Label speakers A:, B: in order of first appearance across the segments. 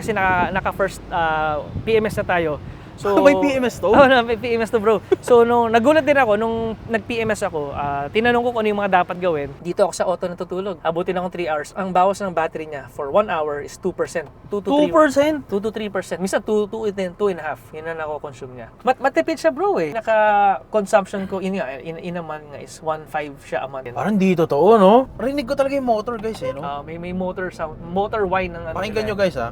A: Kasi naka first PMS na tayo. So,
B: May PMS to?
A: Oo, may PMS to bro. So, nagulat din ako nung nag-PMS ako, tinanong ko kung ano yung mga dapat gawin. Dito ako sa auto natutulog. Abutin akong 3 hours. Ang bawas ng battery niya for 1 hour is 2%. 2 to
B: 2%?
A: 2 to 3%. Minsan 2.5. Yun na nako-consume niya. Matipid siya bro eh. Naka-consumption ko in a month nga is 1.5 siya a month.
B: Parang di totoo, no? Rinig ko talaga yung motor, guys, eh, no?
A: May motor sound, motor whine ng ano.
B: Pakinggan nyo,
A: nila.
B: guys, ha?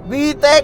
B: VTEC!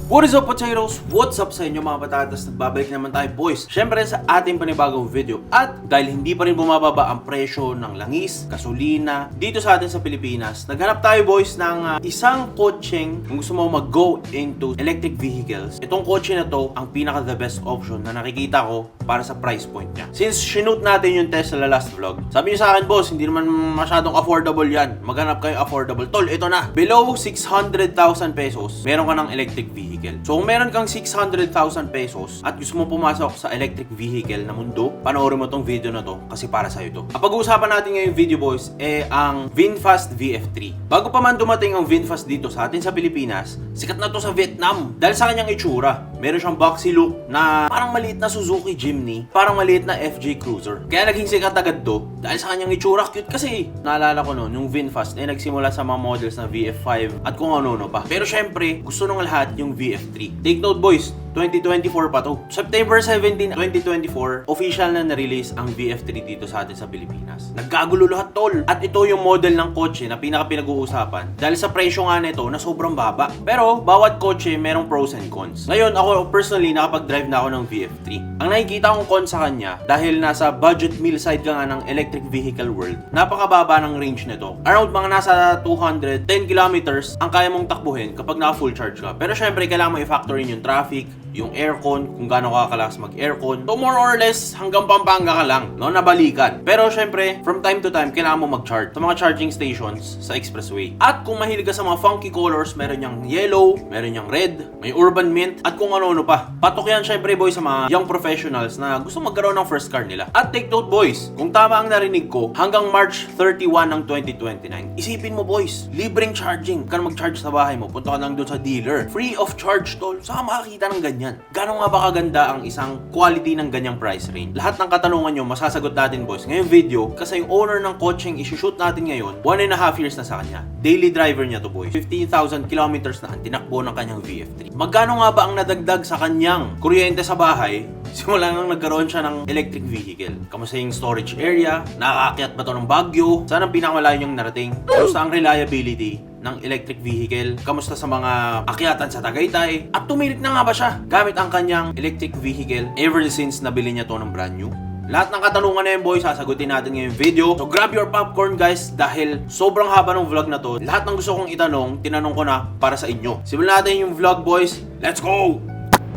C: What is up, potatoes? What's up sa inyo mga patatas? Nagbabalik naman tayo, boys. Siyempre sa ating panibagong video. At dahil hindi pa rin bumababa ang presyo ng langis, gasolina, dito sa atin sa Pilipinas, naghanap tayo, boys, ng isang kotseng kung gusto mo mag-go into electric vehicles. Itong kotse na to, ang pinaka the best option na nakikita ko para sa price point niya. Since shinoot natin yung Tesla last vlog, sabi niyo sa akin, boss, hindi naman masyadong affordable yan. Maghanap kayo affordable. Tol, ito na. Below 600,000 pesos, meron ka ng electric vehicle. So kung meron kang 600,000 pesos at gusto mo pumasok sa electric vehicle na mundo, panoorin mo tong video na to kasi para sa'yo to. Ang pag-uusapan natin ngayong video, boys, ang VinFast VF3. Bago pa man dumating ang VinFast dito sa atin sa Pilipinas, sikat na to sa Vietnam dahil sa kanyang itsura. Meron siyang boxy look na parang maliit na Suzuki Jimny, parang maliit na FJ Cruiser. Kaya naging sikat agad to dahil sa kanyang itsura. Cute kasi. Naalala ko noon, yung VinFast nagsimula sa mga models na VF5 at kung ano-ano pa. Pero syempre, gusto nung lahat yung VF3. Take note, boys, 2024 pa to. September 17, 2024, official na na-release ang VF3 dito sa atin sa Pilipinas. Nagkagulo lahat, tol. At ito yung model ng kotse na pinaka-pinag-uusapan dahil sa presyo nga nito na sobrang baba. Pero bawat kotse merong pros and cons. Ngayon, ako personally nakapag-drive na ako ng VF3. Ang nakikita kong cons sa kanya, dahil nasa budget meal side ka nga ng electric vehicle world, napakababa ng range nito. Around mga nasa 210 kilometers ang kaya mong takbuhin kapag naka-full charge ka. Pero syempre, kailangan mo i-factor in yung traffic, yung aircon, kung gaano kakalakas mag-aircon. So more or less, hanggang Pampanga ka lang, no, nabalikan. Pero syempre, from time to time, kailangan mo mag-charge sa mga charging stations sa expressway. At kung mahilig ka sa mga funky colors, meron niyang yellow, meron niyang red, may urban mint, at kung ano-ano pa. Patok yan syempre, boys, sa mga young professionals na gusto magkaroon ng first car nila. At take note, boys, kung tama ang narinig ko, hanggang March 31 ng 2029, isipin mo, boys, libreng charging. Kung mag-charge sa bahay mo, punta ka lang doon sa dealer. Free of charge, tol. Saan ka makakita ng ganyan? Gano'n nga ba kaganda ang isang quality ng ganyang price range? Lahat ng katanungan nyo, masasagot natin, boys, ngayong video, kasi yung owner ng kotseng isushoot natin ngayon, 1.5 years na sa kanya. Daily driver niya to, boys. 15,000 kilometers na ang tinakbo ng kanyang VF3. Magkano nga ba ang nadagdag sa kanyang kuryente sa bahay simula nang nagkaroon siya ng electric vehicle? Kamusta yung storage area? Nakaakyat ba to ng Baguio? Saan ang pinakamalayo niyong narating? Kamusta ang reliability ng electric vehicle? Kamusta sa mga akyatan sa Tagaytay? At tumirik na nga ba siya gamit ang kanyang electric vehicle ever since nabili niya to ng brand new? Lahat ng katanungan na yun, boys, sasagutin natin ngayong video. So grab your popcorn, guys, dahil sobrang haba ng vlog na to. Lahat ng gusto kong itanong, tinanong ko na para sa inyo. Simulan natin yung vlog, boys. Let's go!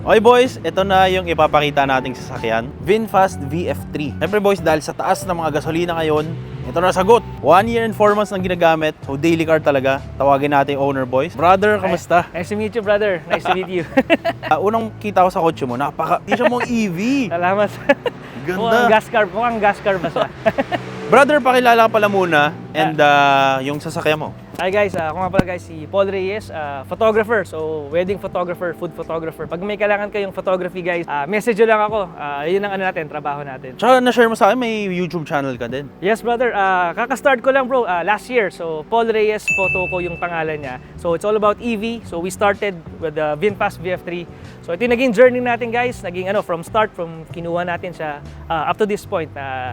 B: Okay, boys, ito na yung ipapakita nating sasakyan. VinFast VF3. Siyempre, boys, dahil sa taas ng mga gasolina ngayon, ito na sagot. 1 year and 4 months nang ginagamit. So, daily car talaga. Tawagin natin yung owner, boys. Brother, kamusta?
A: Nice to meet you, brother. Nice to meet you.
B: Unang kita ko sa kotse mo, di siya mong EV.
A: Salamat.
B: Ganda.
A: Mukhang gas car ba siya?
B: Brother, pakilala ka pala muna and yung sasakyan mo.
A: Hi guys, ako nga pala guys si Paul Reyes, photographer. So, wedding photographer, food photographer. Pag may kailangan kayong photography guys, message nyo lang ako. Yun ang ano natin, trabaho natin.
B: Tsaka na-share mo sa akin, may YouTube channel ka din.
A: Yes brother, kaka-start ko lang bro, last year. So, Paul Reyes Photo ko yung pangalan niya. So, it's all about EV. So, we started with the VinFast VF3. So, ito yung naging journey natin guys. Naging from kinuha natin siya up to this point.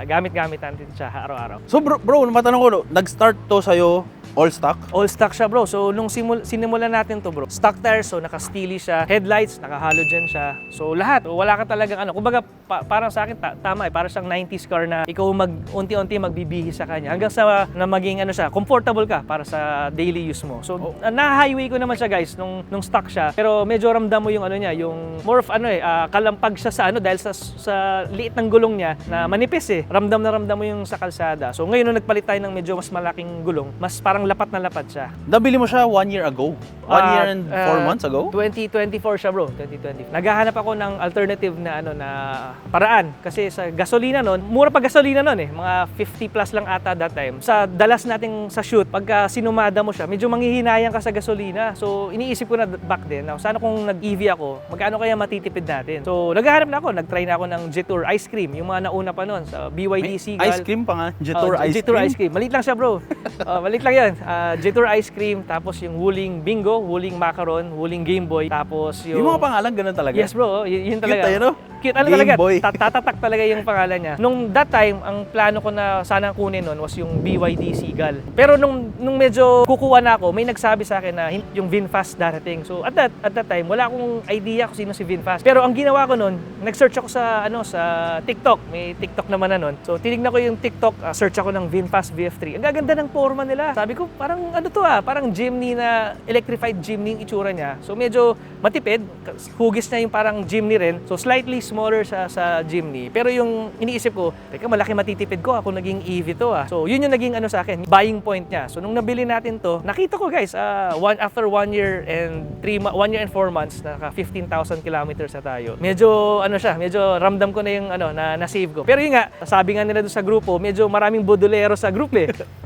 A: Gamit-gamit natin siya araw-araw.
B: So bro, matanong ko, nag-start to sa'yo all stock?
A: All stock siya bro. So nung sinimulan natin to bro, stock tires, so naka-steely siya, headlights, naka-halogen siya. So lahat, wala ka talagang kumbaga parang sa akin tama parang siyang 90s car na ikaw unti-unti magbibihis sa kanya hanggang sa na maging siya, comfortable ka para sa daily use mo. So na-highway ko naman siya guys nung stock siya. Pero medyo ramdam mo yung niya, yung more of kalampag siya sa dahil sa liit ng gulong niya na manipis eh. Ramdam na ramdam mo yung sa kalsada. So ngayon nung nagpalit tayo ng medyo mas malaking gulong, mas parang parang lapat na lapat siya.
B: Nabili mo siya 1 year ago? 1 year and 4 months ago?
A: 2024 siya bro, 2020. Naghahanap ako ng alternative na na paraan kasi sa gasolina noon, mura pa gasolina noon mga 50 plus lang ata that time. Sa dalas nating sa shoot, pagka sinumada mo siya, medyo manghihinayang ka sa gasolina. So iniisip ko na back then, sana kung nag-EV ako, magkano kaya matitipid natin? So naghahanap na ako, nag-try na ako ng Jetour ice cream, yung mga nauna pa noon sa BYD Seagull.
B: Ice cream pa nga, Jetour ice
A: Jetour
B: cream.
A: ice cream. Maliit lang siya bro. Maliit lang yan. Jetour ice cream, tapos yung Wuling Bingo, Wuling Macaron, Wuling Game Boy, tapos
B: Yung mga pangalan, ganun talaga.
A: Yes bro, yun talaga.
B: Cute tayo, no?
A: Cute, ano
B: Game
A: talaga,
B: Boy.
A: tatatak talaga yung pangalan niya. Nung that time, ang plano ko na sana kunin nun was yung BYD Seagull. Pero nung medyo kukuha na ako, may nagsabi sa akin na yung VinFast darating. So at that time, wala akong idea kung sino si VinFast. Pero ang ginawa ko nun, nag-search ako sa sa TikTok. May TikTok naman na nun. So tinignan ko yung TikTok, search ako ng VinFast VF3. Ang gaganda ng forma nila. Sabi ko, parang parang Jimny na electrified Jimny yung itsura niya. So medyo matipid, hugis na yung parang Jimny rin. So slightly smaller sa Jimny. Pero yung iniisip ko, teka, malaki matitipid ko kung naging EV to So yun yung naging sa akin, buying point niya. So nung nabili natin to, nakita ko guys, after 1 year and 1 year and 4 months, naka 15,000 kilometers na tayo. Medyo medyo ramdam ko na yung na-save ko. Pero yun nga, sabi nga nila doon sa grupo, medyo maraming bodolero sa group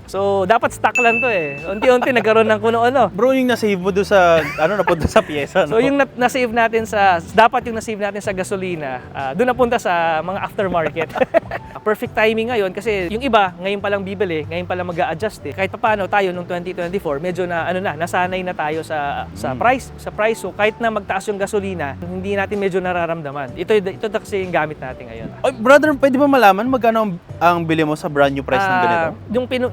A: So dapat stock lang to Unti-unti nagkaroon ng kuno
B: Bro, yung na-save mo doon sa, napunta sa pyesa, no?
A: So yung na-save natin dapat yung na-save natin sa gasolina, doon napunta sa mga aftermarket. Perfect timing ngayon kasi yung iba, ngayon pa lang bibili, ngayon pa lang mag-a-adjust Kahit papaano tayo nung 2024, medyo na nasanay na tayo sa price. So kahit na magtaas yung gasolina, hindi natin medyo nararamdaman. Ito kasi yung gamit natin ngayon.
B: Oy, brother, pwede ba malaman magkano ang bili mo sa brand new price ng ganito?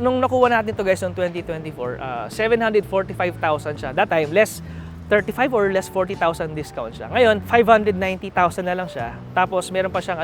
A: Nung nakuha natin to guys noong 2024, 745,000 siya. That time, less 35 or less 40,000 discount siya. Ngayon, 590,000 na lang siya. Tapos meron pa siyang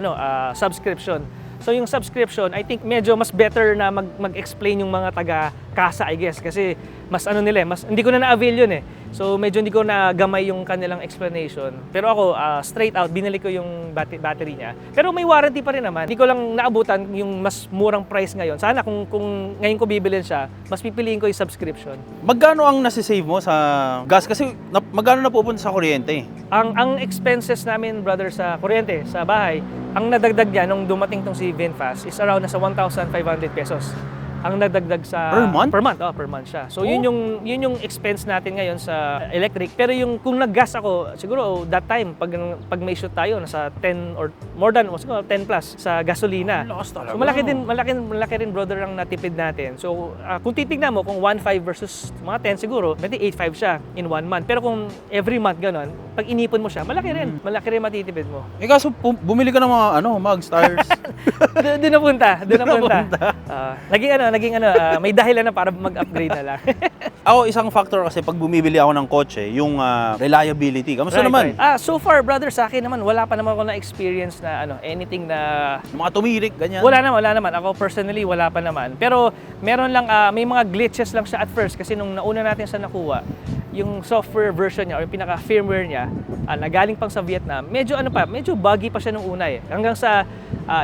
A: subscription. So yung subscription, I think medyo mas better na mag-explain yung mga taga-kasa, I guess. Kasi mas hindi ko na na-avail yun So medyo hindi ko na-gamay yung kanilang explanation. Pero ako, straight out, binili ko yung battery niya. Pero may warranty pa rin naman. Hindi ko lang naabutan yung mas murang price ngayon. Sana kung ngayon ko bibilin siya, mas pipiliin ko yung subscription.
B: Magkano ang nasi-save mo sa gas? Kasi magkano napupunta sa kuryente?
A: Ang expenses namin, brother, sa kuryente, sa bahay, ang nadagdag niya nung dumating tong si VinFast is around nasa 1,500 pesos. Ang nadagdag sa
B: per month?
A: Per month siya. So yun yung expense natin ngayon sa electric. Pero yung kung nag-gas ako, siguro that time pag may shoot tayo nasa 10 or more than siguro 10 plus sa gasolina.
B: Lakas talaga.
A: So malaki rin brother ang natipid natin. So kung titignan mo kung 1.5 versus mga 10 siguro, maybe 8.5 siya in 1 month. Pero kung every month ganon, pag inipon mo siya, malaki rin matitipid mo.
B: Kaso bumili ka ng mga mag stars.
A: Doon napunta. Naging may dahilan na para mag-upgrade na lang.
B: Ako, isang factor kasi pag bumibili ako ng kotse, yung reliability. Kamusta naman?
A: So far, brother, sa akin naman, wala pa naman ako na-experience na anything na...
B: Yung mga tumirik, ganyan.
A: Wala naman. Ako personally, wala pa naman. Pero meron lang, may mga glitches lang siya at first kasi nung nauna natin sa nakuha, yung software version niya or yung pinaka-firmware niya, nagaling pang sa Vietnam, medyo buggy pa siya nung una Hanggang sa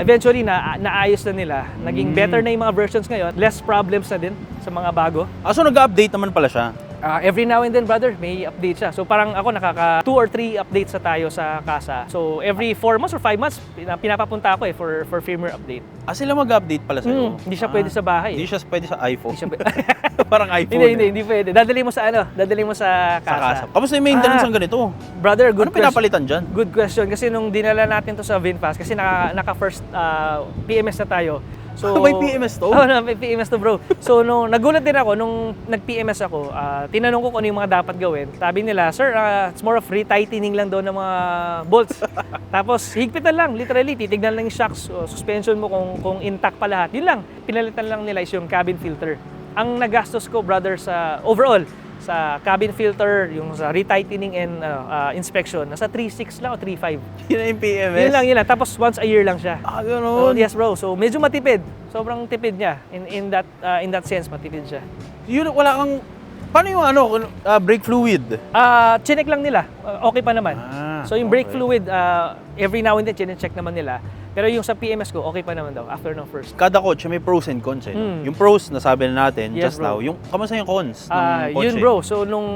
A: eventually naayos na nila. Naging better na yung mga versions ngayon. Less problems na din sa mga bago.
B: So nag-update naman pala siya?
A: Every now and then, brother, may update siya. So parang ako nakaka 2 or 3 updates na tayo sa kasa. So every 4 months or 5 months, pinapapunta ako for firmware update.
B: Sila mag-update pala sa'yo?
A: Hindi siya pwede sa bahay.
B: Hindi siya pwede sa iPhone.
A: Hindi siya
B: Parang iPhone.
A: Hindi pwede. Dadali mo sa kasa.
B: Kamusta yung maintenance ng ganito?
A: Brother, good
B: Ano pinapalitan dyan?
A: Good question. Kasi nung dinala natin to sa VinFast, kasi naka first PMS na tayo. So,
B: may PMS to?
A: May PMS to, bro. So, nagulat din ako, nung nag-PMS ako, tinanong ko kung ano yung mga dapat gawin. Sabi nila, sir, it's more of retightening lang daw ng mga bolts. Tapos, higpitan lang, literally, titignan lang yung shocks, suspension mo kung intact pa lahat. Yun lang, pinalitan lang nila is yung cabin filter. Ang nagastos ko, brother, sa overall, sa cabin filter, yung sa retightening and inspection, nasa 3.6 lang o 3.5.
B: Yun na yung PMS?
A: Yun lang. Tapos once a year lang siya.
B: Gano'n?
A: Yes, bro. So medyo matipid. Sobrang tipid niya. In that sense, matipid siya.
B: Yun, wala kang... Paano yung brake fluid?
A: Chinek lang nila. Okay pa naman. So yung brake
B: okay.
A: fluid, every now and then, chinek naman nila. Pero yung sa PMS ko, okay pa naman daw after ng first.
B: Kada kotse may pros and cons eh. No? Yung pros, nasabi na natin
A: Yes,
B: just
A: bro.
B: now. Yung, kamusta yung cons ng kotse?
A: Yun bro, so nung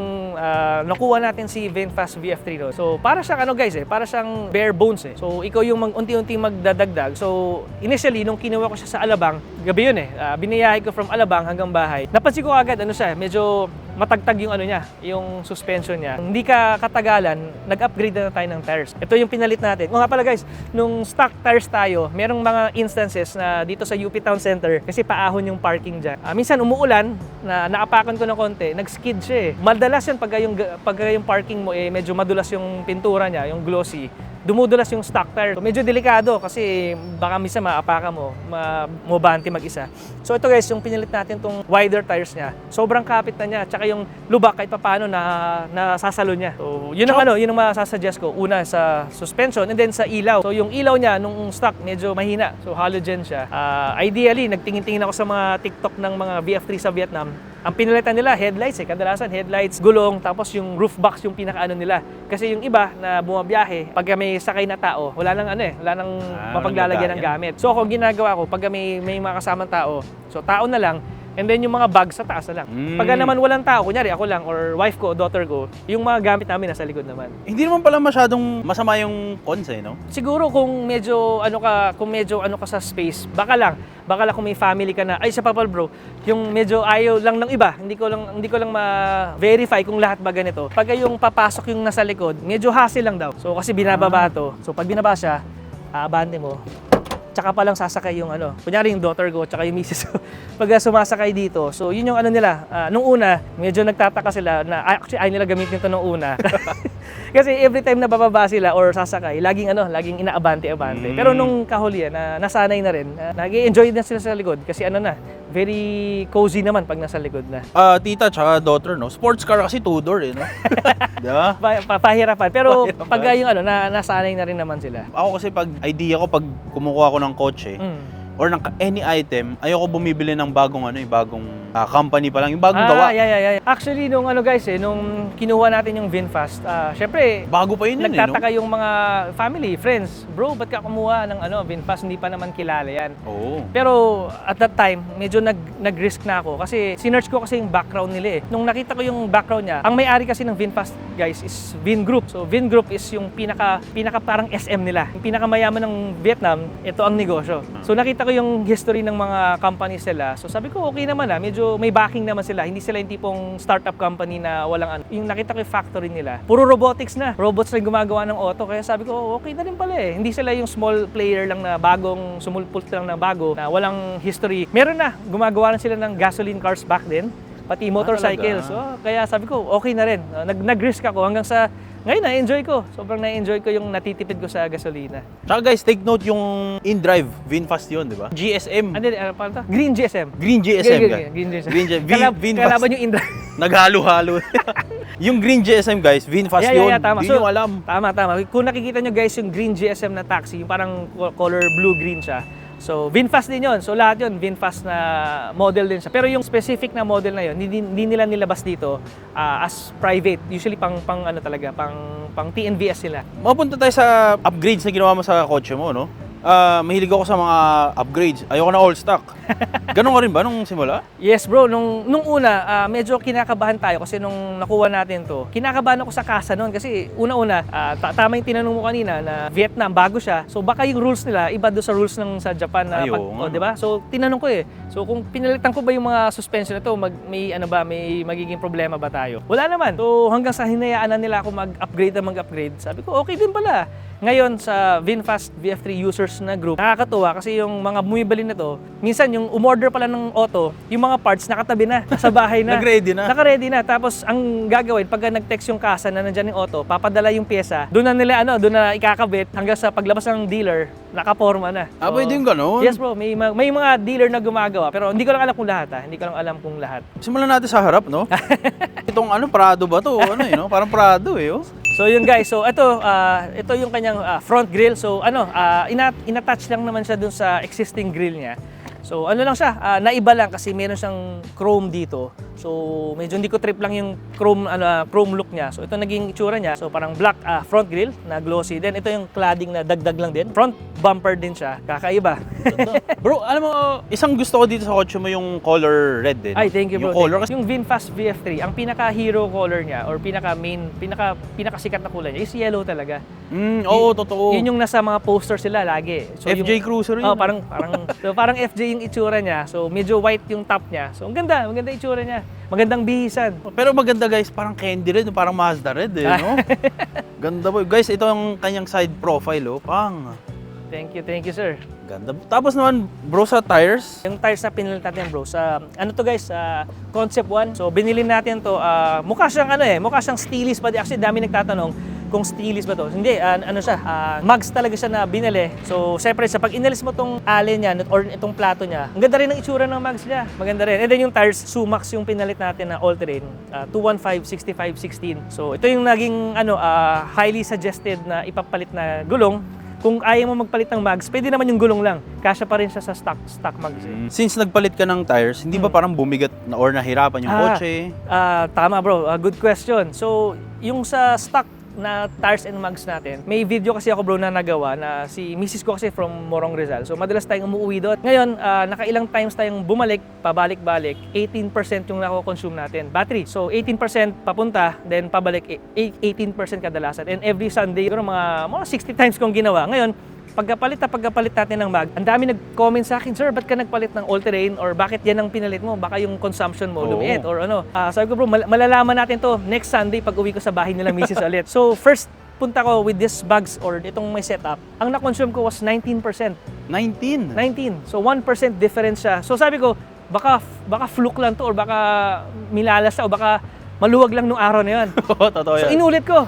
A: nakuha natin si VinFast VF3 no, so para siyang ano guys para siyang bare bones eh. So ikaw yung unti-unti magdadagdag. So initially, nung kinuha ko siya sa Alabang, gabi yun eh, biniyahe ko from Alabang hanggang bahay. Napansin ko agad, ano siya, medyo matagtag yung ano niya, yung suspension niya. Hindi ka katagalan, nag-upgrade na tayo ng tires. Ito yung pinalit natin. O nga pala guys, nung stock tires tayo, merong mga instances na dito sa UP Town Center, kasi paahon yung parking dyan. Minsan umuulan, na naapakan ko ng konti, nag-skid siya eh. Madalas yan pagka yung parking mo eh, medyo madulas yung pintura niya, yung glossy. Dumudulas yung stock tire. So, medyo delikado kasi baka minsan maapakan mo, mabante mag-isa. So ito guys, yung pinilit natin tong wider tires niya. Sobrang kapit na niya, tsaka yung lubak kahit paano na sasalo niya. So yun ang yun ang masasuggest ko. Una sa suspension and then sa ilaw. So yung ilaw niya nung stock medyo mahina. So halogen siya. Ideally, nagtingin-tingin ako sa mga TikTok ng mga VF3 sa Vietnam. Ang pinalitan nila, headlights eh. Kadalasan headlights, gulong, tapos yung roof box yung pinakaano nila. Kasi yung iba na bumabiyahe, pag may sakay na tao, wala nang mapaglalagyan ng gamit. So ako ginagawa ko, pag may mga kasamang tao, so tao na lang, and then yung mga bag sa taas na lang. Pag naman walang tao, kunyari ako lang or wife ko, daughter ko, yung mga gamit namin nasa likod naman.
B: Hindi naman pala masyadong masama yung cons eh, no?
A: Siguro kung medyo ano ka sa space, baka lang kung may family ka na, ay sa papal bro, yung medyo ayaw lang ng iba, hindi ko lang ma-verify kung lahat ba ganito. Pag yung papasok yung nasa likod, medyo hassle lang daw. So kasi binababa to. So pag binaba siya, aabante mo. Tsaka pa lang sasakay yung kunyari yung daughter ko, tsaka yung misis ko. Pag sumasakay dito, so yun yung nila. Nung una, medyo nagtataka sila na, actually ayaw nila gamitin ito nung una. Kasi every time na bababa sila or sasakay, laging inaabante-abante. Pero nung kahulian, nasanay na rin, nag-i-enjoy na sila sa likod kasi very cozy naman pag nasa likod na.
B: Tita tsaka daughter, no? Sports car kasi two-door eh, no? Diba?
A: Pahirapan. Pero pag yung nasanay na rin naman sila.
B: Ako kasi pag kumukuha ko ng kotse, or ng any item, ayoko bumibili ng bagong company pa lang, yung bagong gawa.
A: Yeah. Actually, nung nung kinuha natin yung VinFast, syempre,
B: bago pa yun
A: nagtataka yung mga family, friends, bro, ba't ka kumuha ng VinFast, hindi pa naman kilala yan.
B: Oo.
A: Pero at that time, medyo nag-risk na ako kasi sinearch ko kasi yung background nila eh. Nung nakita ko yung background niya, ang may-ari kasi ng VinFast, guys, is Vingroup. So Vingroup is yung pinaka parang SM nila. Yung pinakamayaman ng Vietnam, ito ang negosyo. So nakita ko yung history ng mga companies nila. So sabi ko, okay naman medyo may backing naman sila. Hindi sila yung tipong startup company na walang Yung nakita ko yung factory nila, puro robotics na. Robots na gumagawa ng auto. Kaya sabi ko, okay na rin pala eh. Hindi sila yung small player lang na bagong, sumulpult lang na bago, na walang history. Meron na, gumagawa na sila ng gasoline cars back then, pati motorcycles. So, kaya sabi ko, okay na rin. Nag-risk ako hanggang sa ngayon na-enjoy ko. Sobrang na-enjoy ko yung natitipid ko sa gasolina.
B: Tsaka guys, take note yung InDrive, VinFast yun, di ba? GSM.
A: Ano pa ito? Green GSM.
B: Green GSM.
A: Green GSM.
B: VinFast.
A: Kalaban yung InDrive.
B: Naghalo-halo. Yung Green GSM guys, VinFast yun.
A: Tama.
B: Yun yung alam.
A: Tama. Kung nakikita nyo guys yung Green GSM na taxi, yung parang color blue-green siya. So, VinFast din yun. So, lahat yun, VinFast na model din siya. Pero yung specific na model na yun, hindi nila nilabas dito as private. Usually, pang TNVS sila.
B: Mapunta tayo sa upgrades na ginawa mo sa kotse mo, no? Mahilig ako sa mga upgrades. Ayoko na all stock. Ganun ka rin ba nung simula?
A: Yes bro, nung una, medyo kinakabahan tayo kasi nung nakuha natin to, kinakabahan ako sa kasa noon kasi una-una, tama yung tinanong mo kanina na Vietnam, bago siya. So baka yung rules nila, iba doon sa rules ng sa Japan na diba? So tinanong ko eh. So kung pinalitan ko ba yung mga suspension na to, may magiging problema ba tayo? Wala naman. So hanggang sa hinayaan na nila ako mag-upgrade, sabi ko okay din pala. Ngayon sa VinFast VF3 users na group, nakakatuwa kasi yung mga bumibili na to, minsan yung umorder pala ng auto, yung mga parts nakatabi na, nasa bahay na. Naka-ready na. Tapos ang gagawin, pagka nag-text yung kasa na nandyan yung auto, papadala yung pyesa, doon na ikakabit hanggang sa paglabas ng dealer, nakaporma na. So,
B: pwede yung ganun?
A: Yes bro, may mga dealer na gumagawa, pero hindi ko lang alam kung lahat.
B: Simulan natin sa harap, no? Itong Prado ba to? Parang Prado eh, oh.
A: So yun guys, so ito yung kanyang front grille. So inattach lang naman siya dun sa existing grille niya. So lang siya, naiba lang kasi meron siyang chrome dito. So medyo hindi ko trip lang yung chrome look niya. So ito naging itsura niya. So parang black front grille na glossy. Then ito yung cladding na dagdag lang din. Front bumper din siya. Kakaiba.
B: Bro, alam mo, isang gusto ko dito sa kotse mo yung color red din.
A: Ay, thank you bro.
B: Yung color
A: Yung VinFast VF3, ang pinaka-hero color niya or pinaka-sikat na kulay niya is yellow talaga.
B: Oo, totoo.
A: Yun yung nasa mga posters sila lagi. So
B: FJ Cruiser yun.
A: Oh, parang FJ yung itsura niya. So medyo white yung top niya. So maganda itsura niya. Magandang bihisan.
B: Pero maganda guys, parang candy red, parang Mazda red no? Ganda boy. Guys, ito ang kanyang side profile, pang.
A: Thank you sir.
B: Ganda. Tapos naman, bro, sa tires.
A: Yung tires na pinalit natin bro, sa ano to guys, Concept 1. So binili natin to, mukha siyang Steelys pa. Actually, dami nagtatanong kung Steelys ba to. Hindi, mags talaga siya na binili. So syempre, sa pag inalis mo tong allen niya or itong plato niya, ang ganda rin ng itsura ng mags niya. Maganda rin. And then yung tires, Sumax yung pinalit natin na all-terrain, 215/65/16. So ito yung naging highly suggested na ipapalit na gulong. Kung ayaw mo magpalit ng mags, pwede naman yung gulong lang. Kasya pa rin siya sa stock mags.
B: Since nagpalit ka ng tires, hindi ba parang bumigat na or nahirapan yung kotse?
A: Tama bro, good question. So, yung sa stock na tires and mags natin, may video kasi ako bro na nagawa na si Mrs. ko kasi from Morong Rizal. So, madalas tayong umuwi doon. Ngayon, nakailang times tayong bumalik, pabalik-balik, 18% yung nako-consume natin. Battery. So, 18% papunta, then pabalik, 18% kadalasan. And every Sunday, mga 60 times kong ginawa. Ngayon, pagkapalit natin ng mag, ang dami nag-comment sa akin, sir, ba't ka nagpalit ng all-terrain or bakit yan ang pinalit mo? Baka yung consumption mo lumiit or ano. Sabi ko bro, malalaman natin to next Sunday pag uwi ko sa bahay nila Mrs. ulit. So first punta ko with this bags or itong may setup, ang na-consume ko was 19%.
B: 19?
A: 19. So 1% difference siya. So sabi ko, baka fluke lang to or baka milalas siya o baka maluwag lang nung araw na yun.
B: Oo, totoo
A: So
B: yan.
A: inulit ko,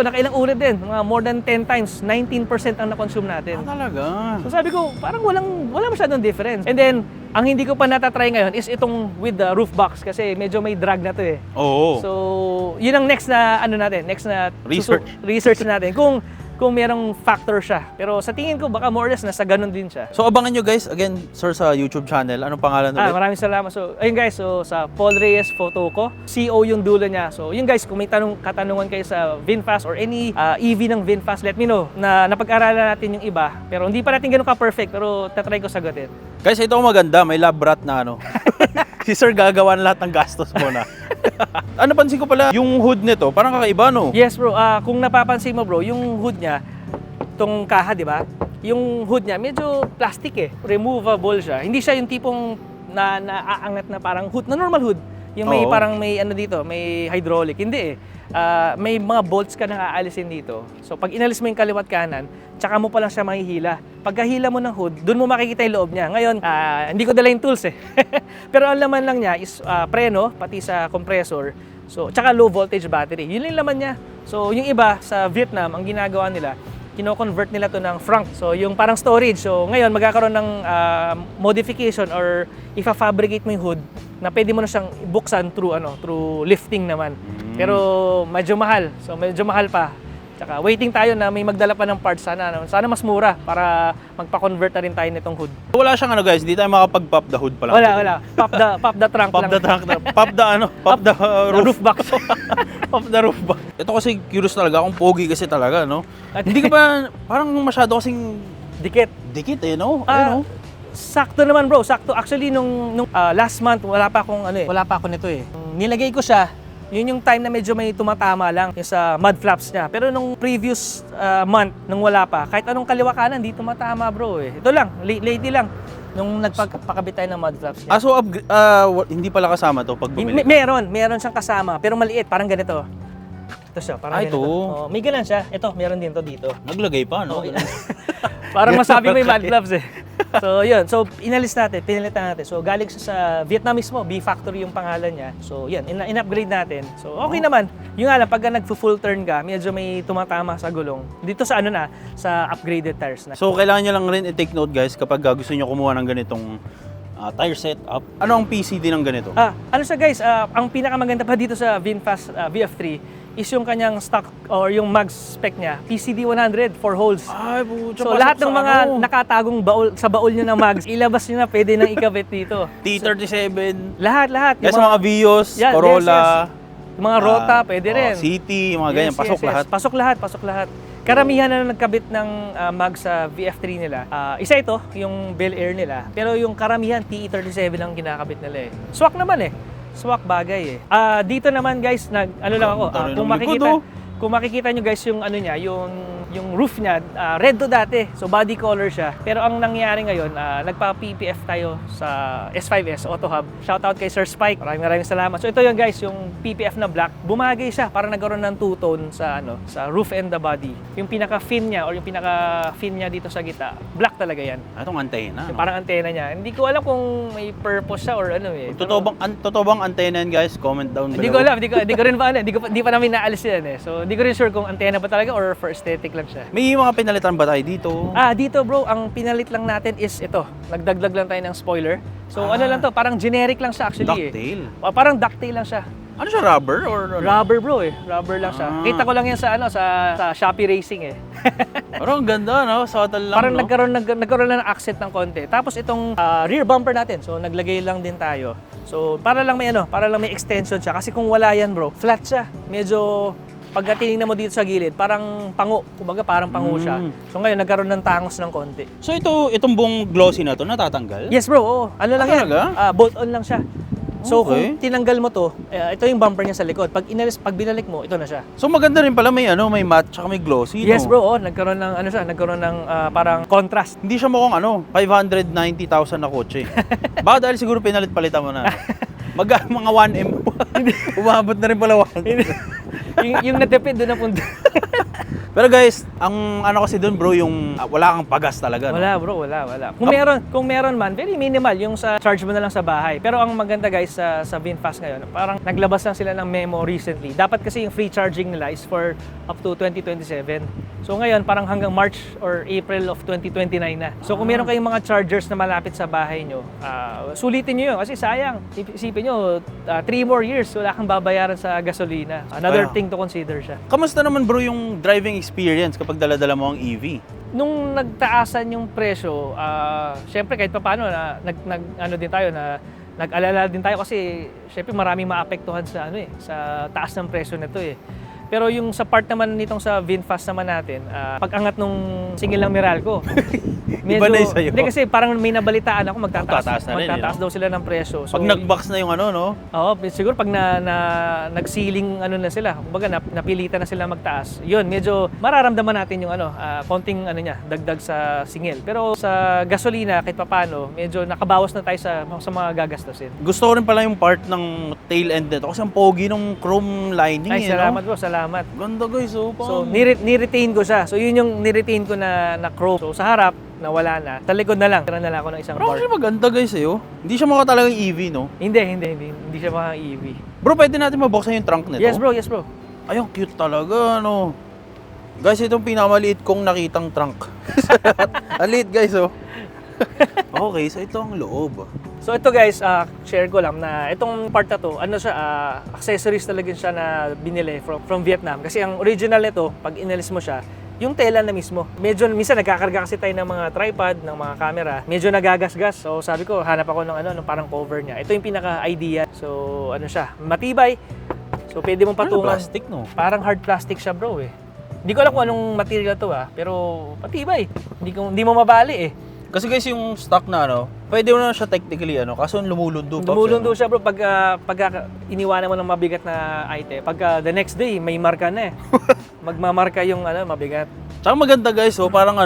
A: nakailang ulit din, mga more than 10 times, 19% ang na-consume natin.
B: Talaga?
A: So sabi ko, parang wala masyadong difference. And then, ang hindi ko pa natatry ngayon is itong with the roof box kasi medyo may drag na to eh.
B: Oo.
A: So, yun ang next na research natin kung merong factor siya. Pero sa tingin ko, baka more or less nasa ganun din siya.
B: So abangan nyo guys, again, sir, sa YouTube channel. Anong pangalan ulit?
A: Maraming salamat. So, ayun guys, so sa Paul Reyes Photo ko, CO yung dulo niya. So, yun guys, kung may katanungan kayo sa VinFast or any EV ng VinFast, let me know na napag-aralan natin yung iba. Pero hindi pa natin ganun ka-perfect, pero tatry ko sagutin.
B: Guys, ito maganda. May lab rat na si sir gagawa na lahat ng gastos mo na. Ano, pansin ko pala, yung hood nito, parang kakaiba, no?
A: Yes bro, kung napapansin mo bro, yung hood niya, itong kaha, di ba? Yung hood niya, medyo plastic eh. Removable siya. Hindi siya yung tipong naaangat na parang hood, na normal hood. Yung may parang may dito, may hydraulic. Hindi eh. May mga bolts ka na aalisin dito. So pag inalis mo yung kaliwat kanan, tsaka mo pa lang siya mahihila. Pagkahila mo ng hood, doon mo makikita yung loob niya. Ngayon, hindi ko dala yung tools eh. Pero ang laman lang niya is preno, pati sa compressor. So, tsaka low voltage battery. Yun yung laman niya. So, yung iba sa Vietnam, ang ginagawa nila, kino-convert nila to ng frunk. So, yung parang storage. So, ngayon, magkakaroon ng modification or ifa-fabricate mo yung hood na pwede mo na siyang buksan through lifting naman. Pero medyo mahal. So, medyo mahal pa. Tsaka waiting tayo na may magdala pa ng parts. Sana mas mura para magpa-convert na rin tayo nitong hood.
B: Wala siyang guys, hindi tayo makapag-pop the hood pala.
A: Wala. Pop the trunk
B: Pop
A: lang.
B: the trunk, pop the
A: Roof box.
B: Pop the roof box. Ito kasi curious talaga, kung pogi kasi talaga, no? Hindi ka ba, parang masyado kasing
A: Dikit
B: eh, no?
A: Sakto naman bro, sakto. Actually, nung last month, wala pa ako nito eh. Nilagay ko siya, yun yung time na medyo may tumatama lang yung sa mud flaps niya. Pero nung previous month, nung wala pa, kahit anong kaliwa kanan, di tumatama bro eh. Ito lang, lately lang, nung nagpakabit tayo ng mud flaps niya.
B: So hindi pala kasama to pag bumili?
A: Meron siyang kasama, pero maliit, parang ganito. Ito siya, parang ganito.
B: Ito.
A: May ganun siya. Ito, meron din to dito.
B: Naglagay pa, no?
A: Parang masabi may mud flaps eh. So yun, so pinalitan natin. So galing siya sa Vietnam mismo, B Factory yung pangalan niya. So yun, in-upgrade natin. So okay naman. Yung nga lang, pagka nag-full turn ka, medyo may tumatama sa gulong. Dito sa sa upgraded tires na.
B: So kailangan nyo lang rin i-take note guys kapag gusto nyo kumuha ng ganitong tire setup. Ano ang PCD ng ganito?
A: Ano siya guys, ang pinakamaganda pa dito sa VinFast VF3 is yung kanyang stock or yung mags spec niya, PCD 100, 4 holes.
B: Ay, pucha,
A: So
B: pasok
A: lahat ng
B: sa
A: mga
B: ano.
A: nakatagong baul sa baul niyo ng mags, ilabas niyo na, pwede nang ikabit dito.
B: T37.
A: Lahat.
B: Yes, mga Vios,
A: Yes,
B: Corolla.
A: Yung mga Rota, pwede rin.
B: City, mga ganyan. Pasok lahat.
A: Pasok lahat. Karamihan na nagkabit ng mag sa VF3 nila. Isa ito, yung Bel Air nila. Pero yung karamihan, TE37 ang kinakabit nila eh. Swak naman eh. Swak bagay eh. Dito naman guys, ano lang ako. Kung makikita nyo guys yung ano niya, yung roof niya, red to dati. So body color siya. Pero ang nangyari ngayon, nagpa-PPF tayo sa S5S Auto Hub. Shoutout kay Sir Spike. Maraming salamat. So ito yung guys, yung PPF na black. Bumagay siya para nagkaroon ng two-tone sa roof and the body. Yung pinaka-fin niya or yung pinaka-fin niya dito sa gitna, black talaga yan.
B: Itong antena.
A: Yung parang antena niya. Hindi ko alam kung may purpose siya or ano eh.
B: Totoo bang antena yan, guys? Comment down below.
A: Hindi ko alam, hindi ko rin pa ano, hindi pa namin naalis yan eh. So, hindi ko rin sure kung antena ba talaga or for aesthetic lang siya.
B: May mga pinalitan ba tayo dito?
A: Dito bro, ang pinalit lang natin is ito. Nagdagdag lang tayo ng spoiler. So, ano lang to, parang generic lang siya actually
B: Ducktail.
A: Parang ducktail lang siya.
B: Ano siya, rubber? Or ano?
A: Rubber bro eh. Rubber lang siya. Kita ko lang yan sa sa Shopee Racing eh.
B: Pero ang ganda, no? Subtle lang,
A: Parang
B: no?
A: nagkaroon lang ng accent ng konti. Tapos itong rear bumper natin, so naglagay lang din tayo. So para lang may extension siya. Kasi kung wala yan bro, flat siya. Medyo pagka tinignan mo dito sa gilid, parang pango. Kumbaga parang pango siya. So ngayon nagkaroon ng tangos ng konti.
B: So itong buong glossy na to, natatanggal?
A: Yes bro, oo. Ano lang yan?
B: talaga?
A: Bolt on lang siya. So
B: Okay.
A: kung tinanggal mo to, ito yung bumper niya sa likod. Pag binalik mo, ito na siya.
B: So maganda rin pala may may matte tsaka may glossy,
A: Yes
B: no?
A: bro, nagkaroon ng parang contrast.
B: Hindi siya mukhang 590,000 na kotse. Baka dahil siguro pinalit-palitan mo na. Mga 1M. Umabot na rin pala 1M.
A: yung natipid doon na punta.
B: Pero guys, ang kasi doon bro, yung wala kang pagas talaga. No?
A: Wala bro, wala. Kung meron man, very minimal yung sa charge mo na lang sa bahay. Pero ang maganda guys sa VinFast ngayon, parang naglabas lang sila ng memo recently. Dapat kasi yung free charging nila is for up to 2027. So ngayon, parang hanggang March or April of 2029 na. So kung meron kayong mga chargers na malapit sa bahay nyo, sulitin nyo yun. Kasi sayang, isipin nyo, 3 more years, wala kang babayaran sa gasolina. Another thing to consider siya.
B: Kamusta naman bro yung driving experience kapag dala-dala mo ang EV?
A: Nung nagtaasan yung presyo, syempre kahit paano nag-alala din tayo kasi syempre maraming maapektuhan sa sa taas ng presyo nito eh. Pero yung sa part naman nitong sa VinFast naman natin, pag-angat nung singil ng Meralco,
B: Iba na yung sa'yo.
A: Hindi kasi parang may nabalitaan ako
B: Magtataas na rin,
A: magtataas daw sila ng presyo. So,
B: Pag nag-box na yung no?
A: Oo, siguro pag nag-ceiling na sila, kumbaga napilitan na sila magtaas. Yun, medyo mararamdaman natin yung konting dagdag sa singil. Pero sa gasolina kahit papaano, medyo nakabawas na tayo sa mga gagastusin.
B: Gusto ko rin pala yung part ng tail end nito kasi ang pogi ng chrome lining.
A: Ay, salamat bro, salamat.
B: Ganda guys,
A: So, ni-retain ko siya. So, yun yung ni-retain ko na chrome. So, sa harap, nawala na. Sa likod na lang. Tira na lang ako ng isang
B: Pero
A: bar.
B: actually maganda guys Hindi siya mukha talagang EV, no?
A: Hindi siya mga EV.
B: Bro, pwede natin mabuksan yung trunk nito?
A: Yes bro.
B: Ay, ang cute talaga, no? Guys, itong pinakamaliit kong nakitang trunk. Ang liit, guys, Okay, so ito ang loob.
A: So ito guys, share ko lang na itong part na to, accessories talaga siya na binili from Vietnam. Kasi ang original nito, pag inalis mo siya, yung tela na mismo. Medyo, minsan nagkakarga kasi tayo ng mga tripod, ng mga camera. Medyo nagagasgas. So sabi ko, hanap ako ng parang cover niya. Ito yung pinaka-idea. So matibay. So pwede mong patungan.
B: Plastic, no?
A: Parang hard plastic siya bro eh. Hindi ko alam kung anong material to pero matibay. Hindi mo mabali eh.
B: Kasi guys, yung stock na pwede mo na siya technically kaso lumulundo pa.
A: Lumulundo siya bro pag iniwanan mo ng mabigat na item. Pag the next day may marka na eh. Magmamarka yung mabigat.
B: Tsaka maganda guys, parang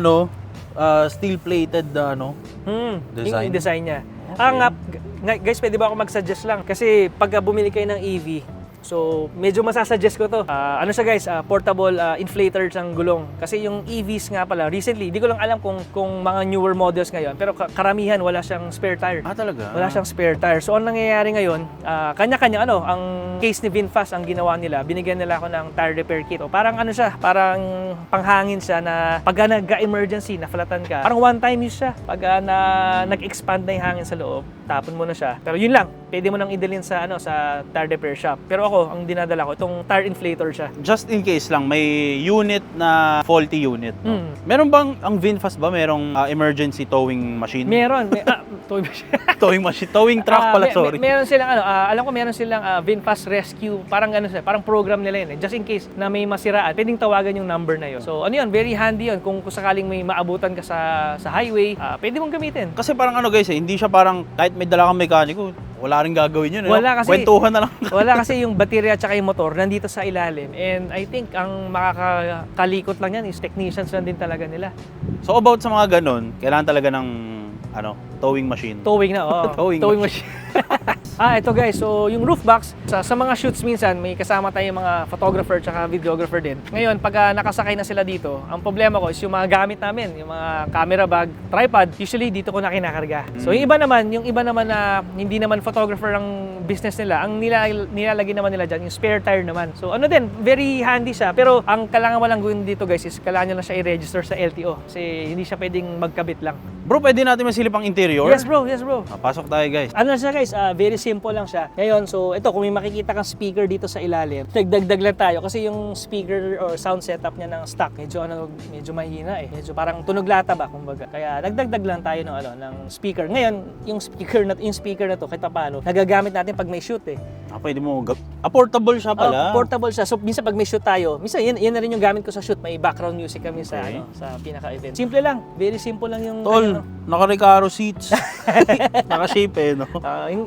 B: steel plated design.
A: Yung design niya. Okay. Guys, pwede ba ako mag-suggest lang? Kasi pag bumili kayo ng EV, so medyo masasuggest ko to. Siya guys, portable inflator ng gulong. Kasi yung EVs nga pala, recently, di ko lang alam kung mga newer models ngayon, pero karamihan wala siyang spare tire.
B: Talaga?
A: Wala siyang spare tire. So ang nangyayari ngayon, kanya-kanya ang case ni VinFast ang ginawa nila, binigyan nila ako ng tire repair kit. O parang parang panghangin siya na pag nag-emergency, naflatan ka, parang one time use siya. Pag nag-expand na yung hangin sa loob, tapon mo na siya. Pero yun lang, pwede mo nang idalhin sa sa tire repair shop. Pero ako, ko, ang dinadala ko, itong tire inflator siya.
B: Just in case lang, may unit na faulty unit. No? Meron bang, ang VinFast ba, merong emergency towing machine?
A: Meron.
B: Towing truck pala, sorry.
A: Meron silang alam ko meron silang VinFast Rescue, parang ano siya, parang program nila yun. Just in case na may masiraan, pwedeng tawagan yung number na yun. So ano yun, very handy yun. Kung sakaling may maabutan ka sa highway, pwede mong gamitin.
B: Kasi parang ano guys, hindi siya parang kahit may dala kang mekaniko, wala rin gagawin yun.
A: Wala kasi.
B: Kwentuhan na lang.
A: Wala kasi yung baterya at saka yung motor nandito sa ilalim. And I think ang makakalikot lang yan is technicians lang din talaga nila.
B: So about sa mga ganun, kailangan talaga ng towing machine.
A: Towing na, oo.
B: Towing
A: machine. Ito guys, so yung roof box, sa mga shoots minsan, may kasama tayong mga photographer tsaka videographer din. Ngayon, pag nakasakay na sila dito, ang problema ko is yung mga gamit namin, yung mga camera bag, tripod, usually dito ko na kinakarga. So yung iba naman na hindi naman photographer ang business nila, ang nilalagay naman nila dyan, yung spare tire naman. So ano din, very handy siya. Pero ang kailangan mo lang gawin dito guys is kailangan nyo lang siya i-register sa LTO kasi hindi siya pwedeng magkabit lang.
B: Bro, pwede natin masilip ang interior?
A: Yes bro.
B: Pasok tayo guys.
A: Ano siya guys, very simple lang siya. Ngayon, so ito, kung may makikita kang speaker dito sa ilalim, nagdagdag lang tayo kasi yung speaker or sound setup niya ng stock, medyo mahina eh. Medyo parang tunog lata ba, kumbaga. Kaya nagdagdag lang tayo ng speaker. Ngayon, yung speaker na to, kahit paano, nagagamit natin pag may shoot eh.
B: Pwede mo, portable siya pala.
A: Portable siya. So, minsan pag may shoot tayo, minsan yan na rin yung gamit ko sa shoot. May background music kami sa pinaka-event. Simple lang. Very simple lang yung...
B: Tol, naka-Recaro seats. Naka-shape eh, no?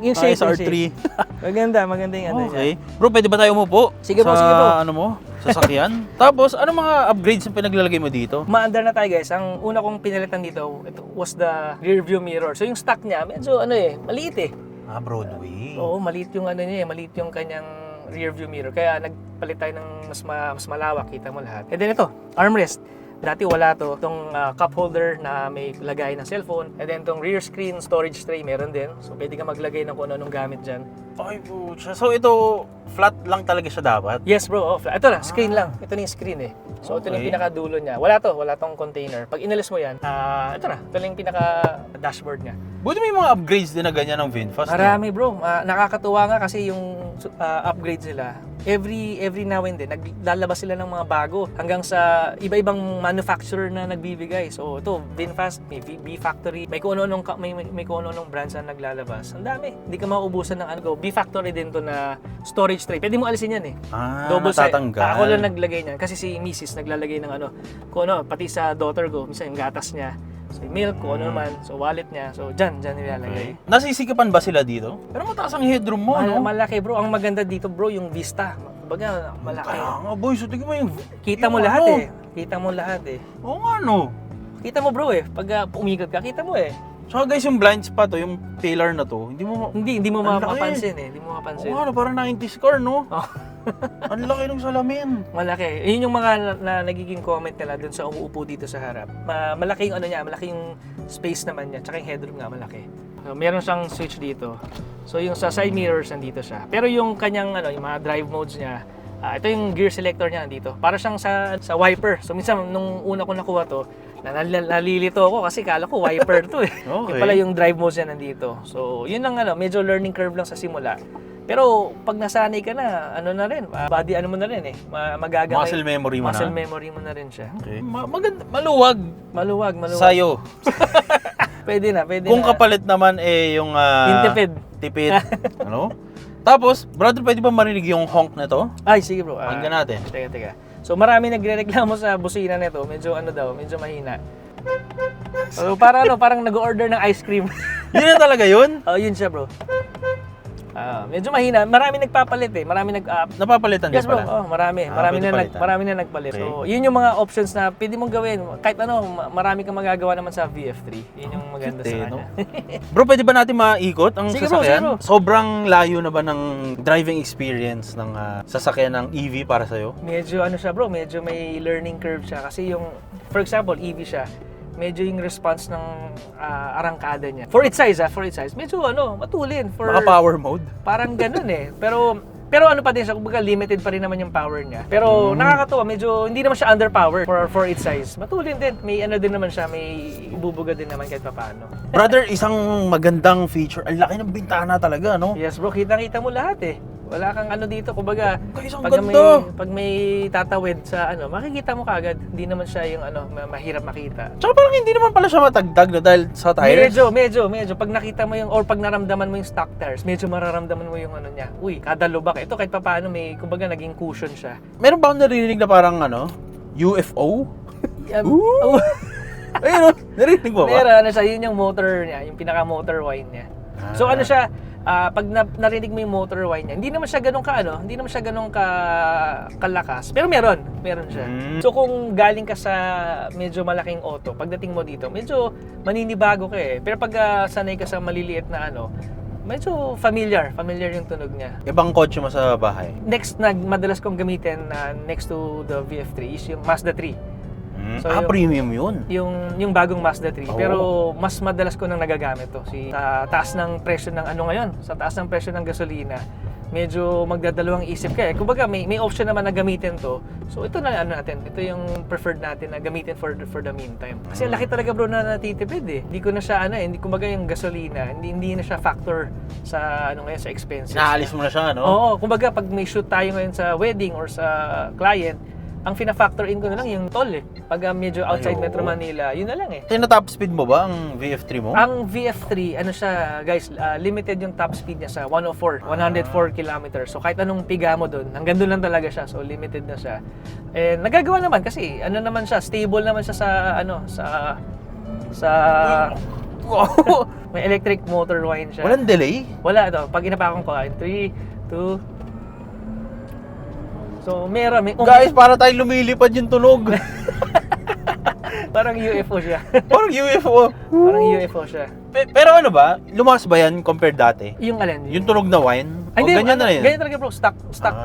A: Yung shape.
B: SR3.
A: Maganda yung ano
B: Okay. Bro, pwede ba tayo umupo?
A: Sige bro.
B: Ano mo? Sasakyan? Tapos, ano mga upgrades yung pinaglalagay mo dito?
A: Maandar na tayo guys. Ang una kong pinalitan dito, ito was the rear view mirror. So yung stock niya, medyo maliit eh.
B: Broadway.
A: Oo, maliit yung maliit yung kanyang rear view mirror. Kaya nagpalit tayo ng mas malawak, kita mo lahat. And then ito, armrest. Dati wala to. Itong cup holder na may lagay ng cellphone. And then itong rear screen storage tray, meron din. So pwede ka maglagay ng kung anong gamit dyan.
B: Ay, pucha. So ito, flat lang talaga siya dapat?
A: Yes bro, ito na, screen lang. Ito na yung screen eh. So ito na yung pinaka-dulo niya. Wala tong container. Pag inalis mo yan, ito na yung pinaka-dashboard niya.
B: Buti may mga upgrades din na ganyan ng VinFast.
A: Marami bro. Nakakatuwa nga kasi yung upgrades nila. Every now and then, naglalabas sila ng mga bago hanggang sa iba-ibang manufacturer na nagbibigay. So ito, VinFast, may B-Factory, may kung ano-anong brands na naglalabas. Ang dami. Hindi ka mauubusan ng B-Factory din to na storage tray. Pwede mo alisin yan eh. Double
B: natatanggal.
A: Ako lang naglagay niyan kasi si Mrs. naglalagay ng pati sa daughter ko, minsan yung gatas niya. So milk, kung ano naman, so wallet niya. So dyan nilalagay.
B: Nasisikapan ba sila dito? Pero mataas ang headroom mo, no?
A: Malaki bro. Ang maganda dito bro, yung vista. Baga, malaki.
B: Kaya nga boy, so tingnan mo yung...
A: Kita mo lahat eh. Kita mo lahat eh.
B: Oo nga no.
A: Kita mo bro eh. Pag umikot ka, kita mo eh.
B: So guys, yung blind spot yung pillar na to, hindi mo
A: Ang mapapansin eh. Hindi mo mapapansin.
B: Oo nga, parang 90s car, no?
A: Oh.
B: Ang laki ng salamin.
A: Malaki. Yun yung mga nagiging comment nila dun sa umuupo dito sa harap. Malaki yung malaki yung space naman niya, tsaka yung headroom nga malaki. So, meron siyang switch dito. So yung sa side mirrors nandito siya. Pero yung kanyang yung mga drive modes niya, ito yung gear selector niya nandito. Para siyang sa wiper. So minsan nung una ko nakuha to, nalilito ako kasi kala ko wiper to eh.
B: Okay.
A: Yung pala yung drive modes niya nandito. So yun lang medyo learning curve lang sa simula. Pero pag nasanay ka na, na rin, body mo na rin eh. Magagamay.
B: Muscle memory mo na.
A: Muscle memory mo na rin siya.
B: Okay. Maganda, maluwag.
A: Maluwag.
B: Sayo.
A: Pwede na.
B: Kung kapalit naman yung...
A: Yung
B: tipid. Ano? Tapos, brother, pwede ba marinig yung honk na to?
A: Ay, sige bro.
B: Pakinggan natin.
A: Teka. So marami nagrereklamo sa busina nito. Medyo medyo mahina. So parang nag-order ng ice cream.
B: Yun na talaga yun?
A: Yun siya bro. Medyo mahina. Marami nagpapalit eh.
B: Napapalitan
A: yes,
B: din pala?
A: Bro. Marami na nagpalit.
B: Okay.
A: So, yun yung mga options na pwede mong gawin. Kahit marami kang magagawa naman sa VF3. Yun yung maganda sa kanya.
B: Bro, pwede ba natin maikot ang
A: Sige,
B: sasakyan?
A: bro.
B: Sobrang layo na ba ng driving experience ng sasakyan ng EV para sa'yo?
A: Medyo siya bro, medyo may learning curve siya. Kasi yung, for example, EV siya. Medyo yung response ng arangkada niya. For its size, medyo matulin.
B: Maka power mode?
A: Parang ganun eh. Pero ano pa din siya, kumbaga limited pa rin naman yung power niya. Pero nakakatuwa, medyo hindi naman siya underpowered for its size. Matulin din. May din naman siya, may ibubuga din naman kahit paano.
B: Brother, isang magandang feature. Ang laki ng bintana talaga, no?
A: Yes bro, kitang-kita mo lahat eh. Wala kang ano dito, kumbaga,
B: Guys, ang
A: pag
B: ganda!
A: may tatawid sa ano, makikita mo kaagad. Hindi naman siya yung ano, mahirap makita.
B: Tsaka parang hindi naman pala siya matagdag no, dahil sa tires.
A: Medyo. Pag nakita mo yung, or pag naramdaman mo yung stock tires, medyo mararamdaman mo yung ano niya. Uy, kada lubak. Ito kahit papaano may, kumbaga, naging cushion siya.
B: Meron ba akong narinig na parang ano, UFO?
A: Oh,
B: Ayun, narinig mo ba?
A: meron, ano siya, yun yung motor niya, yung pinaka-motor wine niya. So ano siya, pag narinig mo yung motor wine niya, hindi naman siya ganun kalakas, pero meron siya. So kung galing ka sa medyo malaking auto, pagdating mo dito, medyo maninibago ka eh. Pero pag sanay ka sa maliliit na ano, medyo familiar yung tunog niya.
B: Ibang kotse mo sa bahay.
A: Next na madalas kong gamitin next to the VF3 is yung Mazda 3. So,
B: Premium yun.
A: Yung bagong Mazda 3.
B: Oo.
A: Pero mas madalas ko nang nagagamit to. Sa taas ng presyo ng ano ngayon, sa taas ng presyo ng gasolina, medyo magdadalawang isip ka eh. Kumbaga may option naman na gamitin to. So ito na ano natin, ito yung preferred natin na gamitin for the meantime. Kasi ang laki talaga bro na natitipid eh. Hindi ko na siya hindi kumbaga yung gasolina, hindi na siya factor sa ano ngayon sa expenses.
B: Naalis mo na siya, no?
A: Oo, kumbaga pag may shoot tayo ngayon sa wedding or sa client, ang fina-factor in ko na lang yung toll eh. Pag medyo outside
B: Ay, oo.
A: Metro Manila, yun na lang eh.
B: Tina-top speed mo ba ang VF3 mo?
A: Ang VF3, ano siya, guys, limited yung top speed niya sa 104 kilometers. So kahit anong piga mo doon, hanggang doon lang talaga siya. So limited na siya. And nagagawa naman kasi ano naman siya, stable naman siya sa
B: Wow!
A: may electric motor wine siya.
B: Walang delay?
A: Wala ito. Pag inapakan ko, 3, 2. So meron,
B: Guys, para tayo lumilipad yung tunog.
A: parang UFO siya.
B: Parang UFO.
A: Parang UFO siya.
B: Pero ano ba? Lumas ba yan compared dati?
A: Yung alin?
B: Yung tunog na wine?
A: Ay,
B: O
A: hindi,
B: ganyan na yun?
A: Ganyan talaga bro, stock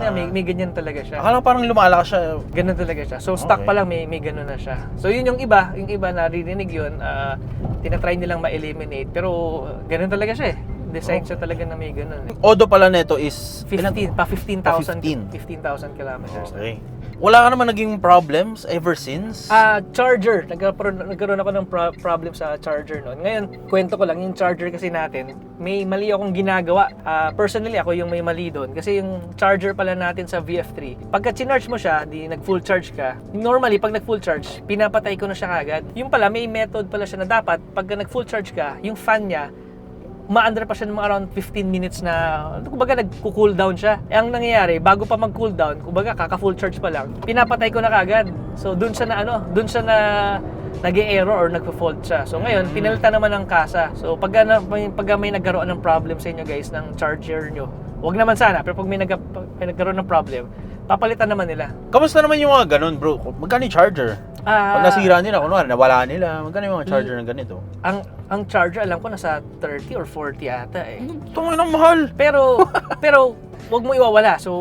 A: niya, may ganyan talaga siya.
B: Akala ko parang lumalakas siya.
A: Ganun talaga siya. So stock
B: Okay.
A: pa lang may ganun na siya. So yun yung iba naririnig yun, tinatry nilang ma-eliminate pero ganun talaga siya eh. Design siya talaga na may ganun eh.
B: Odo pala neto is
A: 15,000
B: 15.
A: kilometers.
B: Okay. Wala ka naman naging problems ever since?
A: Charger. Nagkaroon ako ng problem sa charger noon. Ngayon, kwento ko lang, yung charger kasi natin, may mali akong ginagawa. Personally, ako yung may mali doon. Kasi yung charger pala natin sa VF3, pagka chinarge mo siya, di nag-full charge ka, normally, pag nag-full charge, pinapatay ko na siya kagad. Yung pala, may method pala siya na dapat, pagka nag-full charge ka, yung fan niya, umaandar pa siya ng mga around 15 minutes na, kumbaga nagko-cool down siya. Eh, ang nangyayari, bago pa mag-cool down, kumbaga kaka-full charge pa lang, pinapatay ko na kagad. So doon siya na nag-e-error or nagpo-fault siya. So ngayon, pinalitan naman ng kasa. So pag may nagkaroon ng problem sa inyo guys ng charger nyo, wag naman sana, pero pag may nagkaroon ng problem, papalitan naman nila.
B: Kamusta naman yung mga ganun, bro? Magkano yung charger? Pag nasira nila, kunwari, nawala nila, magkano yung mga charger ng ganito?
A: Ang charger, alam ko, nasa 30 or 40 ata eh.
B: Tungin ang mahal!
A: Pero wag mo iwawala. So,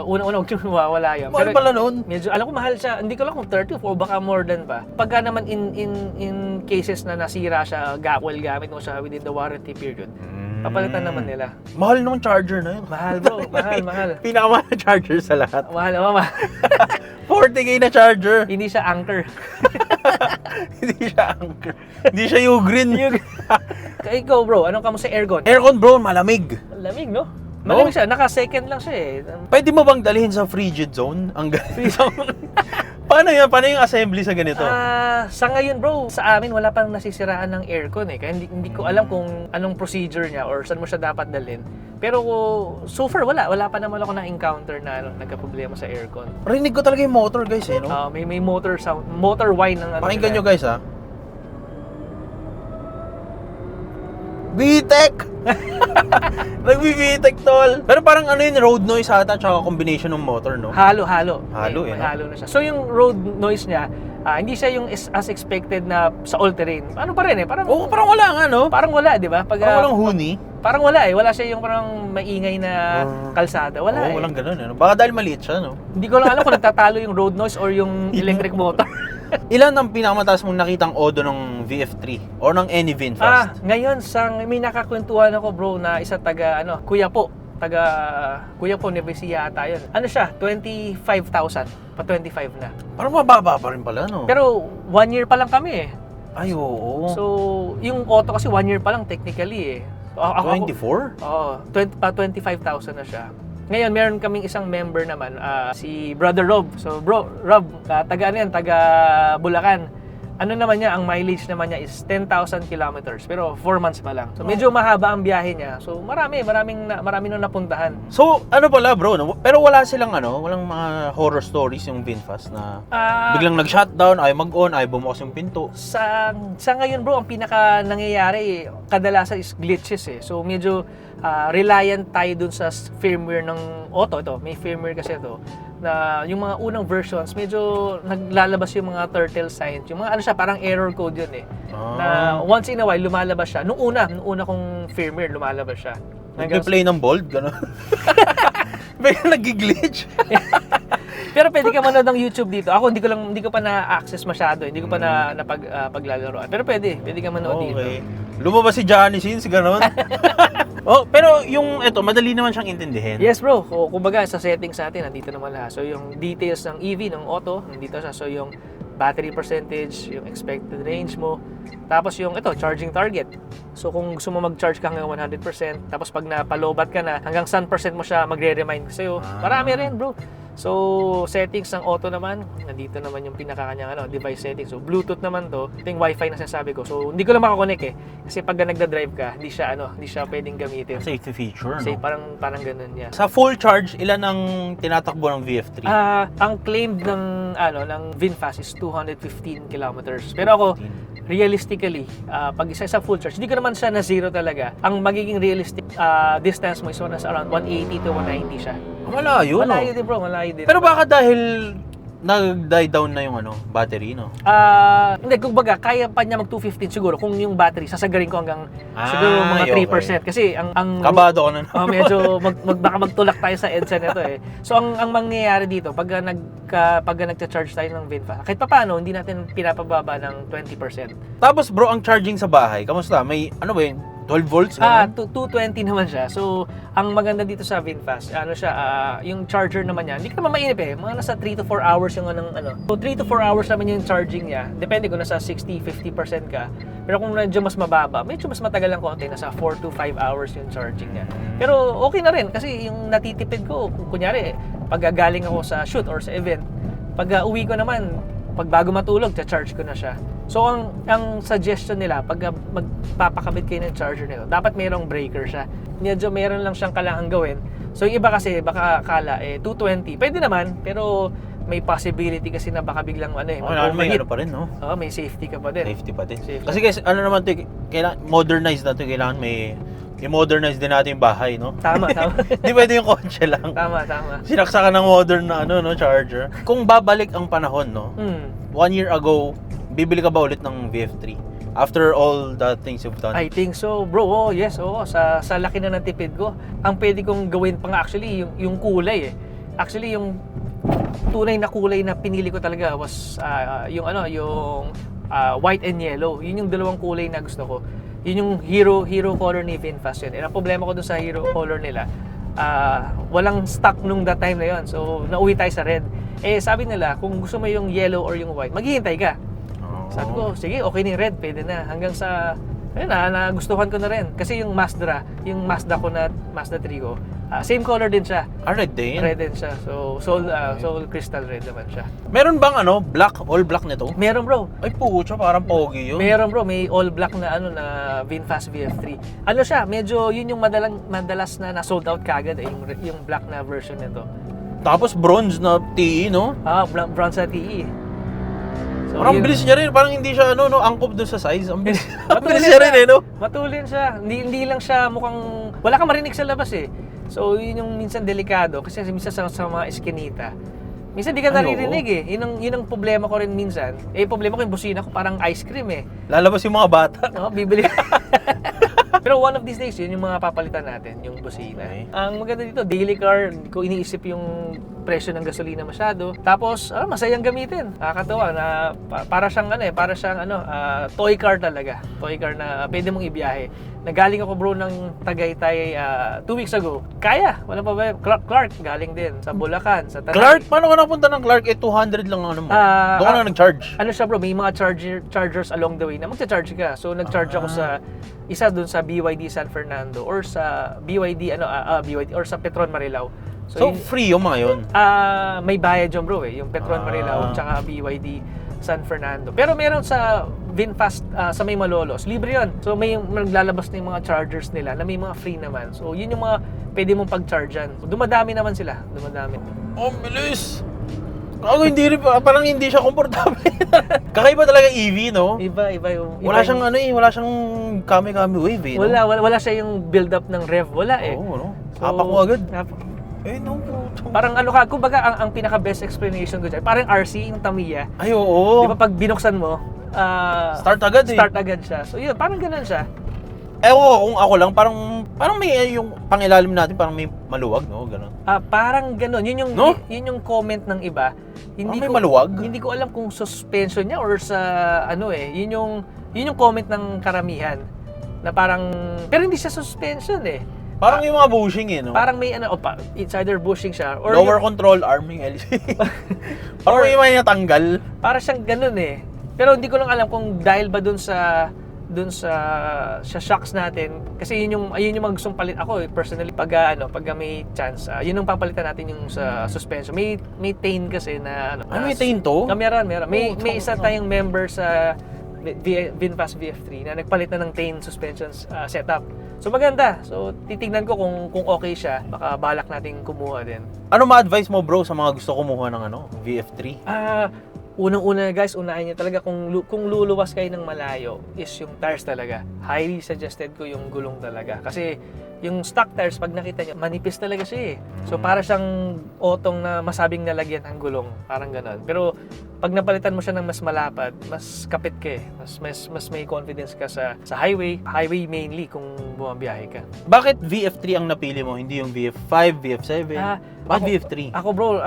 A: una-una wag mo iwawala yun.
B: Mahal
A: Pero
B: pala nun.
A: medyo, alam ko mahal siya. Hindi ko lang kung 30 o baka more than pa. Pagka naman in cases na nasira siya, gamit mo siya within the warranty period, papalitan naman nila.
B: Mahal nung charger na yun.
A: Mahal bro, mahal.
B: Pinakamahal na charger sa lahat.
A: Mahal.
B: 40k na charger.
A: Hindi siya anchor.
B: Hindi siya anchor. Hindi siya U-green.
A: Ikaw bro, anong kamusta aircon?
B: Aircon bro, malamig.
A: Lamig, no? Malamig siya, naka-second lang siya eh.
B: Pwede mo bang dalhin sa frigid zone? Ang ganito. Paano yan? Paano yung assembly sa ganito?
A: Sa ngayon bro, sa amin wala pang nasisiraan ng aircon eh. Kaya hindi ko alam kung anong procedure niya or saan mo siya dapat dalhin. Pero so far wala pa naman ako na-encounter na nagka-problema sa aircon.
B: Rinig ko talaga yung motor guys eh, no?
A: May motor sound, motor whine ng
B: Pakinggan nyo guys ha. VTEC! Nagbi-VTEC tol. Pero parang ano yun, road noise ata tsaka combination ng motor, no?
A: Halo
B: Halo,
A: may
B: no?
A: halo na siya. So yung road noise niya, hindi siya yung as expected na sa all terrain. Ano pa rin eh, parang
B: Parang wala nga, no?
A: parang wala, 'di ba? Pag
B: Parang walang huni.
A: parang wala eh. Wala siya yung parang maingay na kalsada. Wala eh.
B: Walang ganun, no? Baka dahil maliit siya, no?
A: Hindi ko lang alam kung nagtatalo yung road noise or yung electric motor.
B: Ilan ang pinakamataas mong nakitang odo ng VF3 or ng any VinFast?
A: Ngayon may nakakwentuhan ako bro na isa taga Kuya po, Nueva Ecija ata yun. Ano siya? 25,000. Pa 25 na.
B: Parang mababa pa rin pala, no?
A: Pero 1 year pa lang kami eh.
B: Ay, oo.
A: So, yung auto kasi 1 year pa lang technically eh. So,
B: 24?
A: Oo, 25,000 na siya. Ngayon, meron kaming isang member naman, si Brother Rob. So, Rob, taga ano yan, taga Bulacan. Ano naman niya, ang mileage naman niya is 10,000 kilometers. Pero 4 months pa lang. So, medyo mahaba ang biyahe niya. So, marami nung napuntahan.
B: So, ano pala bro, no? Pero wala silang walang mga horror stories yung VinFast na biglang nag-shutdown, ay mag-on, ay bumukas yung pinto.
A: Sa ngayon bro, ang pinaka nangyayari kadalasan is glitches eh. So medyo reliant tayo dun sa firmware ng auto. Ito, may firmware kasi ito na yung mga unang versions medyo naglalabas yung mga turtle signs. Yung mga ano siya, parang error code yun eh. Na once in a while lumalabas siya. Nung una kong firmware lumalabas siya.
B: Nag-play ng bold, gano'n. Biglang nag-glitch.
A: Pero pwede ka manood ng YouTube dito. Ako hindi ko pa na-access masyado, hindi ko pa paglalaroan. Pero pwede ka manood dito.
B: Okay. Lumabas si Johnny Sins, gano'n. Pero yung madali naman siyang intindihin.
A: Yes bro, kumbaga sa settings natin, nandito naman lahat. So yung details ng EV, ng auto, nandito siya. So yung battery percentage, yung expected range mo, tapos yung charging target. So kung gusto mo mag-charge ka hanggang 100%, tapos pag napalobat ka na, hanggang 100% mo siya magre-remind sa'yo. Marami rin bro. So, settings ng auto naman, nandito naman yung pinakakanyang device settings. So, Bluetooth naman to. Ito yung Wi-Fi na sinasabi ko. So, hindi ko lang makakonect eh. Kasi pag nagda-drive ka, hindi siya pwedeng gamitin.
B: Safety feature,
A: Kasi
B: no?
A: parang ganun niya.
B: Sa full charge, ilan ang tinatakbo ng VF3?
A: Ang claim ng VinFast is 215 kilometers. Pero ako, realistically, pag isa sa full charge, hindi ko naman siya na zero talaga. Ang magiging realistic distance mo is nasa around 180 to 190 siya.
B: Malayo, no?
A: Malayo din bro, malayo din.
B: Pero baka dahil nag-die down na yung battery, no?
A: Hindi, kumbaga, kaya pa niya mag 215 siguro kung yung battery, sasagarin ko hanggang siguro mga 3%.
B: Okay.
A: Kasi ang
B: Kabado ko na.
A: medyo baka magtulak tayo sa EDSA nito eh. So ang mangyayari dito, pag nagcha-charge tayo ng VinFast, kahit pa paano, hindi natin pinapababa ng 20%.
B: Tapos bro, ang charging sa bahay, kamusta? May, ba yun? 12 volts?
A: 220 naman siya. So, ang maganda dito sa VinFast, yung charger naman niya, hindi ka naman mainip eh. Mga nasa 3 to 4 hours yung So, 3 to 4 hours naman yung charging niya. Depende kung nasa 60-50% ka. Pero kung medyo mas mababa, medyo mas matagal lang konti. Nasa 4 to 5 hours yung charging niya. Pero okay na rin kasi yung natitipid ko, kunyari, pag galing ako sa shoot or sa event, pag uwi ko naman, pag bago matulog, charge ko na siya. So, ang suggestion nila, pag magpapakabit kayo ng charger nito, dapat mayroong breaker siya. Medyo meron lang siyang kailangan gawin. So, yung iba kasi, baka akala, 220. Pwede naman, pero may possibility kasi na baka biglang
B: may
A: mag-overheat.
B: pa rin, no?
A: Oo, may safety ka pa din.
B: Safety pa din.
A: Safety.
B: Kasi guys, naman to, kailangan modernize na to, kailangan i-modernize din natin yung bahay, no?
A: Tama.
B: Hindi pwede yung kotse lang.
A: Tama.
B: Sinaksakan ng modern na charger. Kung babalik ang panahon, no? 1 year ago, bibili ka ba ulit ng VF3? After all the things you've done?
A: I think so, bro. Yes, oo. Sa laki na ng tipid ko, ang pwede kong gawin pa nga actually, yung kulay eh. Actually, yung tunay na kulay na pinili ko talaga was yung white and yellow. Yun yung dalawang kulay na gusto ko. Yun yung hero color ni VinFast yun. And ang problema ko dun sa hero color nila, walang stock nung that time na yun. So, nauwi tayo sa red. Sabi nila, kung gusto mo yung yellow or yung white, maghihintay ka. Sabi ko, sige, okay na yung red, pwede na. Hanggang sa, nagustuhan ko na rin. Kasi yung Mazda ko na Mazda 3 ko, same color din siya.
B: Red din?
A: Red din siya. So, soul crystal red naman siya.
B: Meron bang black, all black nito?
A: Meron bro.
B: Ay pucha, parang pogi yun.
A: Meron bro, may all black na na VinFast VF3. Siya, medyo yun yung madalas na sold out kagad yung black na version nito.
B: Tapos bronze na TE, no?
A: Bronze na TE. So,
B: parang bilis niya rin, parang hindi siya angkop doon sa size. Ang bilis niya rin no?
A: Matulin siya. Hindi lang siya mukhang wala kang marinig sa labas eh. So, yun yung minsan delikado kasi minsan sa mga eskinita. Minsan di ka naririnig eh. Yun ang problema ko rin minsan. Problema ko yung busina ko parang ice cream eh.
B: Lalabas yung mga bata.
A: Bibili. Pero one of these days, yun yung mga papalitan natin, yung busina.
B: Okay.
A: Ang maganda dito, daily car, hindi ko iniisip yung presyo ng gasolina masyado. Tapos, masayang gamitin. Nakakatawa na para siyang toy car talaga. Toy car na pwede mong ibiyahe. Nagaling ako bro ng Tagaytay 2 weeks ago. Kaya, wala pa ba? Clark, galing din. Sa Bulacan, sa Tanay.
B: Clark? Paano ka napunta ng Clark? 200 lang mo. Doon ka na nag-charge.
A: Siya bro, may mga chargers along the way na magcha-charge ka. So, nag-charge ako sa isa doon sa BYD San Fernando or sa BYD or sa Petron Marilao.
B: So, free yung mga yun?
A: May bayad yun bro yung Petron Marilao tsaka BYD San Fernando. Pero meron sa VinFast sa may Malolos, libre yun. So may naglalabas na yung mga chargers nila na may mga free naman. So yun yung mga pwede mong pag-chargean. So, dumadami naman sila, dumadami.
B: Oh, bilis! Ako hindi rin, parang hindi siya komportable. Kakaiba talaga EV, no?
A: Iba yung...
B: Wala siyang wala siyang kami-kami wave, eh, no?
A: Wala siya yung build-up ng rev, wala eh.
B: Oo, no?
A: So,
B: Apak mo agad. Eh, no.
A: Parang ano ka, kumbaga ang pinaka-best explanation ko dyan, parang RC, yung Tamiya.
B: Ay, oo.
A: Di ba pag binuksan mo,
B: Start agad eh.
A: Start agad siya. So yun, parang ganun siya.
B: Kung ako lang, parang may yung pangilalim natin, parang may maluwag, no? Ganun.
A: Parang ganun. Yun yung comment ng iba. Hindi
B: may
A: ko,
B: maluwag?
A: Hindi ko alam kung suspension niya or sa ano eh. Yun yung comment ng karamihan. Na parang, pero hindi siya suspension eh.
B: Parang yung mga bushing eh, no?
A: Parang may it's either bushing siya or
B: lower control arm yung LC. Parang yung mga natanggal.
A: Para siyang ganun eh. Pero hindi ko lang alam kung dahil ba dun sa shocks natin kasi ayun yung magustong palit ako personally pag may chance yun yung papalitan natin yung sa suspension may tain kasi na
B: may tain to?
A: Meron may isa tayong member sa VinFast VF3 na nagpalit na ng tain suspension setup. So maganda. So titignan ko kung okay siya. Baka balak nating kumuha din.
B: Ano ma-advise mo bro sa mga gusto kumuha ng VF3?
A: Unang-una guys, unahin niyo talaga kung luluwas kayo ng malayo is yung tires talaga. Highly suggested ko yung gulong talaga. Kasi yung stock tires, pag nakita niyo, manipis talaga siya eh. So para siyang otong na masabing nalagyan ng gulong. Parang ganon. Pero pag napalitan mo siya ng mas malapad, mas kapit ka eh. Mas may confidence ka sa highway. Highway mainly kung bumabiyahe ka.
B: Bakit VF3 ang napili mo? Hindi yung VF5, VF7? Bakit VF3?
A: Ako bro,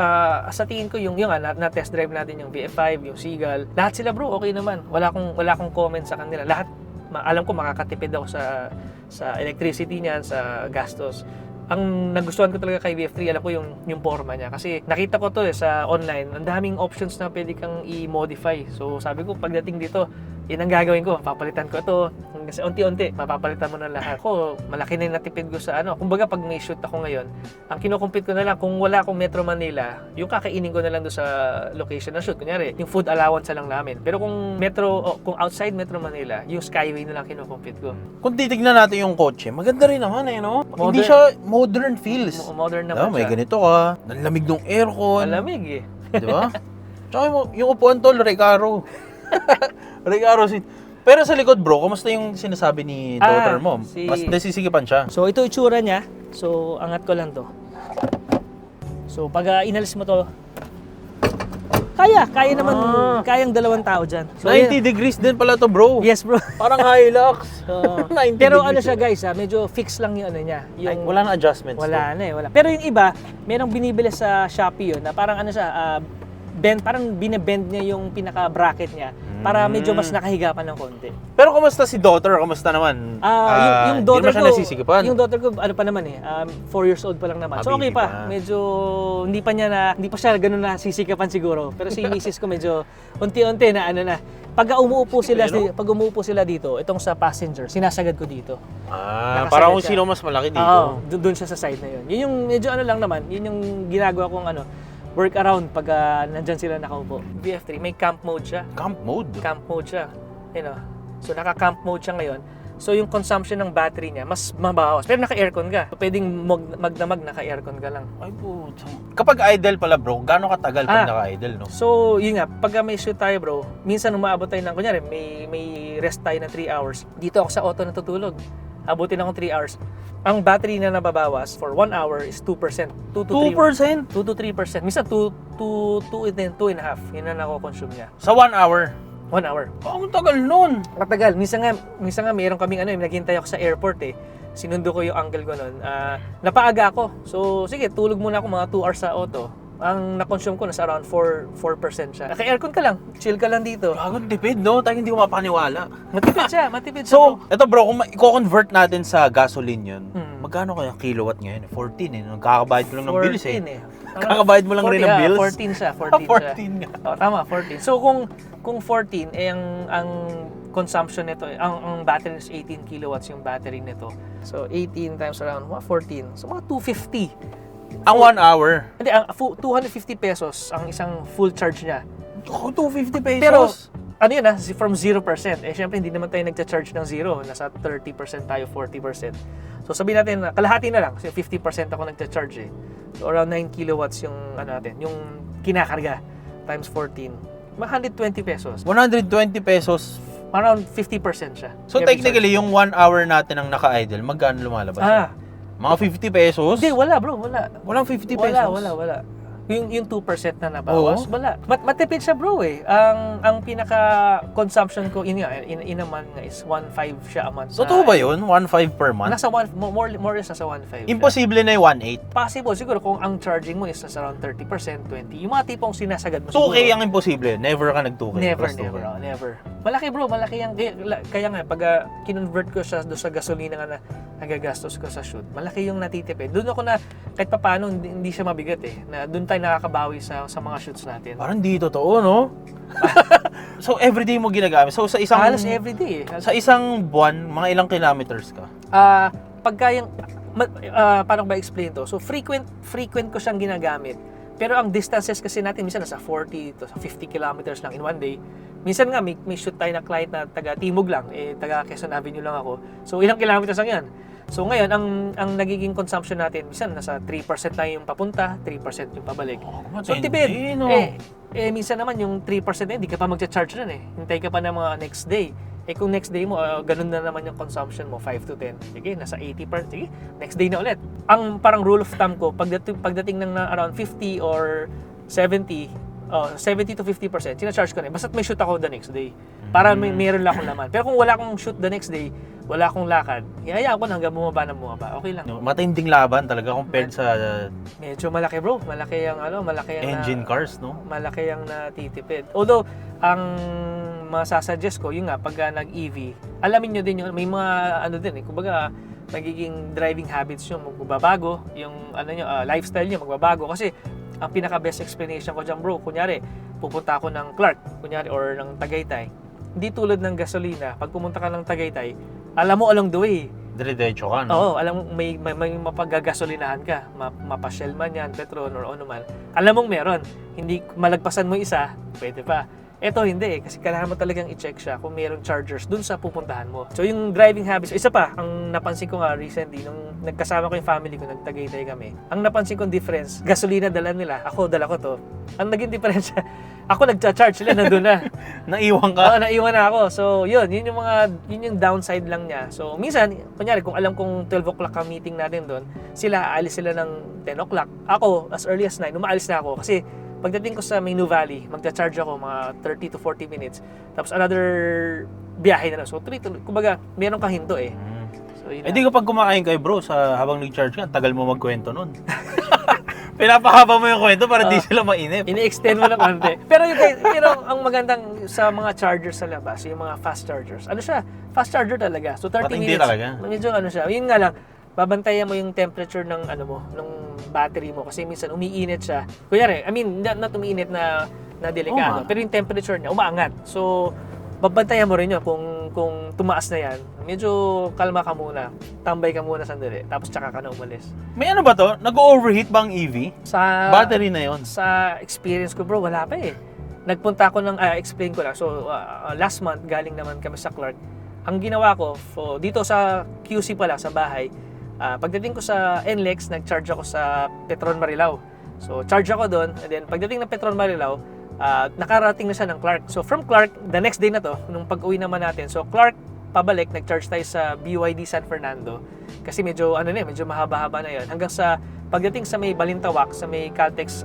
A: sa tingin ko yung na-test drive natin yung VF5, yung Seagull. Lahat sila bro, okay naman. Wala akong comment sa kanila. Lahat, alam ko makakatipid ako sa electricity niyan, sa gastos. Ang nagustuhan ko talaga kay VF3, alam ko yung forma niya. Kasi nakita ko to sa online, ang daming options na pwede kang i-modify. So sabi ko, pagdating dito, yun ang gagawin ko. Papalitan ko ito. Kasi unti-unti, mapapalitan mo na lahat. Ako, malaki na yung natipid ko sa Kumbaga, pag may shoot ako ngayon, ang kinukumpit ko na lang, kung wala akong Metro Manila, yung kakainin ko na lang doon sa location na shoot. Kunyari, yung food allowance na lang namin. Pero kung kung outside Metro Manila, yung Skyway na lang kinukumpit ko.
B: Kung titignan natin yung kotse, maganda rin naman eh, no? Hindi siya modern feels.
A: Modern naman
B: may
A: siya.
B: ganito ka, nalamig ng aircon.
A: Malamig eh.
B: Di ba? Tsaka yung upuan tol, Recaro. Recaro seat. Pero sa likod bro, kamusta yung sinasabi ni daughter mo? Mas nasisigipan siya.
A: So ito itsura niya. So angat ko lang to. So pag inalis mo to, kaya naman, kayang dalawang tao dyan. So,
B: 90 degrees din pala to bro.
A: Yes bro.
B: Parang Hilux. 90
A: pero
B: degrees
A: siya guys, medyo fix lang yung niya.
B: Yung, wala na adjustments.
A: Wala na eh, wala. Pero yung iba, merong binibili sa Shopee yun na parang siya, parang binebend niya yung pinaka-bracket niya para medyo mas nakahiga pa ng konti.
B: Pero kumusta si daughter? Kumusta naman?
A: Yung daughter
B: ko, nasisigipan.
A: Yung daughter ko, pa naman eh, 4 years old pa lang naman. So okay pa. Medyo, hindi pa siya ganun na sisikapan siguro. Pero si misis ko medyo unti-unti na na. Pag umuupo sila dito, itong sa passenger, sinasagad ko dito.
B: Para kung sino mas malaki dito.
A: Doon siya sa side na yun. Yun yung medyo lang naman, yun yung ginagawa kong workaround pag nandyan sila nakaupo. VF3, may camp mode siya.
B: Camp mode?
A: Camp mode siya. So naka-camp mode siya ngayon. So yung consumption ng battery niya, mas mabawas. Pero naka-aircon ka. So, pwedeng magdamag, naka-aircon ka lang.
B: Ay po. Kapag idle pala bro, gaano katagal pag naka-idle, no?
A: So yun nga, pag may shoot tayo bro, minsan umaabot tayo ng, kunyari, may rest tayo na 3 hours. Dito ako sa auto natutulog. Abutin ako 3 hours. Ang battery na nababawas for 1 hour is 2%. 2 to 3%? Minsan 2.5. Yun na nako-consume niya.
B: Sa 1 hour?
A: 1 hour.
B: Ang tagal nun.
A: Matagal. Minsan nga mayroon kaming naghintay ako sa airport eh. Sinundo ko yung uncle ko nun. Napaaga ako. So sige, tulog muna ako mga 2 hours sa auto. Ang na-consume ko nasa around 4% siya. Naka-aircon ka lang. Chill ka lang dito.
B: Dragon tipid, no? Tayo hindi ko mapaniwala.
A: Matipid siya.
B: So, eto bro, kung i-convert natin sa gasoline yun, magkano kaya kilowatt ngayon? 14 eh. Nagkakabayad mo lang ng bills eh. Kakabayad mo lang rin ng bills?
A: 14 siya.
B: 14 nga.
A: Tama, 14. So kung 14, ang consumption nito, ang battery is 18 kilowatts yung battery nito. So 18 times around 14. So mga 250.
B: Ang 1 hour.
A: Hindi, ang 250 pesos ang isang full charge niya.
B: Oh, 250 pesos.
A: Pero, ano yun from 0%. Eh, syempre, hindi naman tayo nagcha-charge ng 0. Nasa 30% tayo, 40%. So, sabihin natin, kalahati na lang. Kasi 50% ako nagcha-charge eh. So, around 9 kilowatts yung, yung kinakarga. Times 14. 120 pesos.
B: 120 pesos.
A: Around 50% siya.
B: So,
A: Every
B: technically, yung 1 hour natin ang naka-idle, magkano lumalabas?
A: charge.
B: Mga 50 pesos?
A: Hindi, wala bro, wala.
B: Walang 50 pesos?
A: Wala. Yung 2% na nabawas,
B: Oo.
A: wala. Matipid siya bro eh. Ang pinaka consumption ko in a month nga is 1.5 siya a month.
B: Totoo ba yun? 1.5 per month?
A: Nasa more or less nasa 1.5 siya.
B: Imposible na yung 1.8.
A: Possible siguro kung ang charging mo is nasa around 30%, 20. Yung mga tipong sinasagad mo
B: 2K ang imposible. Never ka nag-2K.
A: Never. Malaki bro, malaki yan. Kaya nga, pag kinonvert ko siya doon sa gasolina nga na nagagastos ko sa shoot, malaki yung natitipid. Doon ako na, kahit papaano, hindi siya mabigat eh. Na doon tayo nakakabawi sa mga shoots natin.
B: Parang di totoo, no? So, everyday mo ginagamit. So, sa isang...
A: Halos everyday eh.
B: Sa isang buwan, mga ilang kilometers ka?
A: Pagka yung, paano ba explain to? So, frequent ko siyang ginagamit. Pero ang distances kasi natin, minsan nasa 40 to 50 kilometers lang in one day. Minsan nga, may shoot tayo na client na taga Timog lang, taga Quezon Avenue lang ako. So, ilang kilometers lang yan. So, ngayon, ang nagiging consumption natin, minsan nasa 3% lang yung papunta, 3% yung pabalik. So, tipid.
B: No?
A: Minsan naman yung 3% na hindi ka pa magcha-charge nun eh. Hintay ka pa ng mga next day. Kung next day mo, ganun na naman yung consumption mo, 5 to 10. Sige, nasa 80%. Sige, next day na ulit. Ang parang rule of thumb ko, pagdating ng around 50 or 70 to 50%, sinacharge ko na. Basta't may shoot ako the next day. Para meron lang akong laman. Pero kung wala akong shoot the next day, wala akong lakad, ihayaan ko na hanggang bumaba. Okay lang.
B: No, matinding laban talaga compared sa
A: Medyo malaki bro. Malaki ang
B: engine cars, no?
A: Malaki ang natitipid. Although, ang masasuggest ko, yun nga, pag nag-EV, alamin nyo din yun, may mga kumbaga, nagiging driving habits nyo, magbabago, yung lifestyle nyo, magbabago. Kasi, ang pinaka-best explanation ko dyan bro, kunyari, pupunta ako ng Clark, kunyari, or ng Tagaytay. Hindi tulad ng gasolina, pag pumunta ka ng Tagaytay, alam mo along the way.
B: Dire-diretso ka, no?
A: Oo, alam mo, may mapagagasolinahan ka. Mapa-Shell man yan, Petron, or ano man. Alam mong meron. Hindi, malagpasan mo isa, pwede pa. Ito hindi kasi kailangan mo talagang i-check siya kung mayroong chargers dun sa pupuntahan mo. So yung driving habits, isa pa, ang napansin ko nga recently, nung nagkasama ko yung family ko, nagtagaytay kami, ang napansin kong difference, gasolina dala nila, dala ko to. Ang naging difference, ako nagcha-charge sila, nandun na.
B: Naiwan ka?
A: Oo, naiwan na ako. So yun yung downside lang niya. So minsan, kunyari, kung alam kong 12 o'clock ang meeting natin doon, aalis sila ng 10 o'clock. Ako, as early as 9, umaalis na ako kasi pagdating ko sa Minu Valley, magcha-charge ako mga 30 to 40 minutes. Tapos another biyahe na lang. So, kumbaga, meron kang hinto eh. So,
B: di kapag kumakain kayo bro, habang nag-charge ka, tagal mo magkwento nun. Pinapahaba mo yung kwento para di sila mainip.
A: Ini-extend mo ng konti. Pero ang magandang sa mga chargers sa labas, yung mga fast chargers. Ano siya? Fast charger talaga. So 30
B: Matindi
A: minutes.
B: Talaga.
A: Medyo siya. Yun nga lang, babantayan mo yung temperature ng ng battery mo kasi minsan umiinit siya. Kunyari, not umiinit na delikado, pero yung temperature niya umaangat. So babantayan mo rin yun kung tumaas na yan. Medyo kalma ka muna. Tambay ka muna sandali. Tapos tsaka ka na umalis.
B: May ano ba to? Nag-overheat ba ang EV?
A: Sa
B: Battery na yon.
A: Sa experience ko bro, wala pa eh. Nagpunta ako explain ko lang. So last month galing naman kami sa Clark. Ang ginawa ko dito sa QC pala sa bahay, pagdating ko sa NLEX, nag-charge ako sa Petron Marilao. So charge ako doon, and then pagdating ng Petron Marilao, nakarating na siya ng Clark. So from Clark, the next day na to, nung pag-uwi naman natin, so Clark, pabalik, nag-charge tayo sa BYD San Fernando. Kasi medyo mahaba-haba na yun. Hanggang sa pagdating sa may Balintawak, sa may Caltex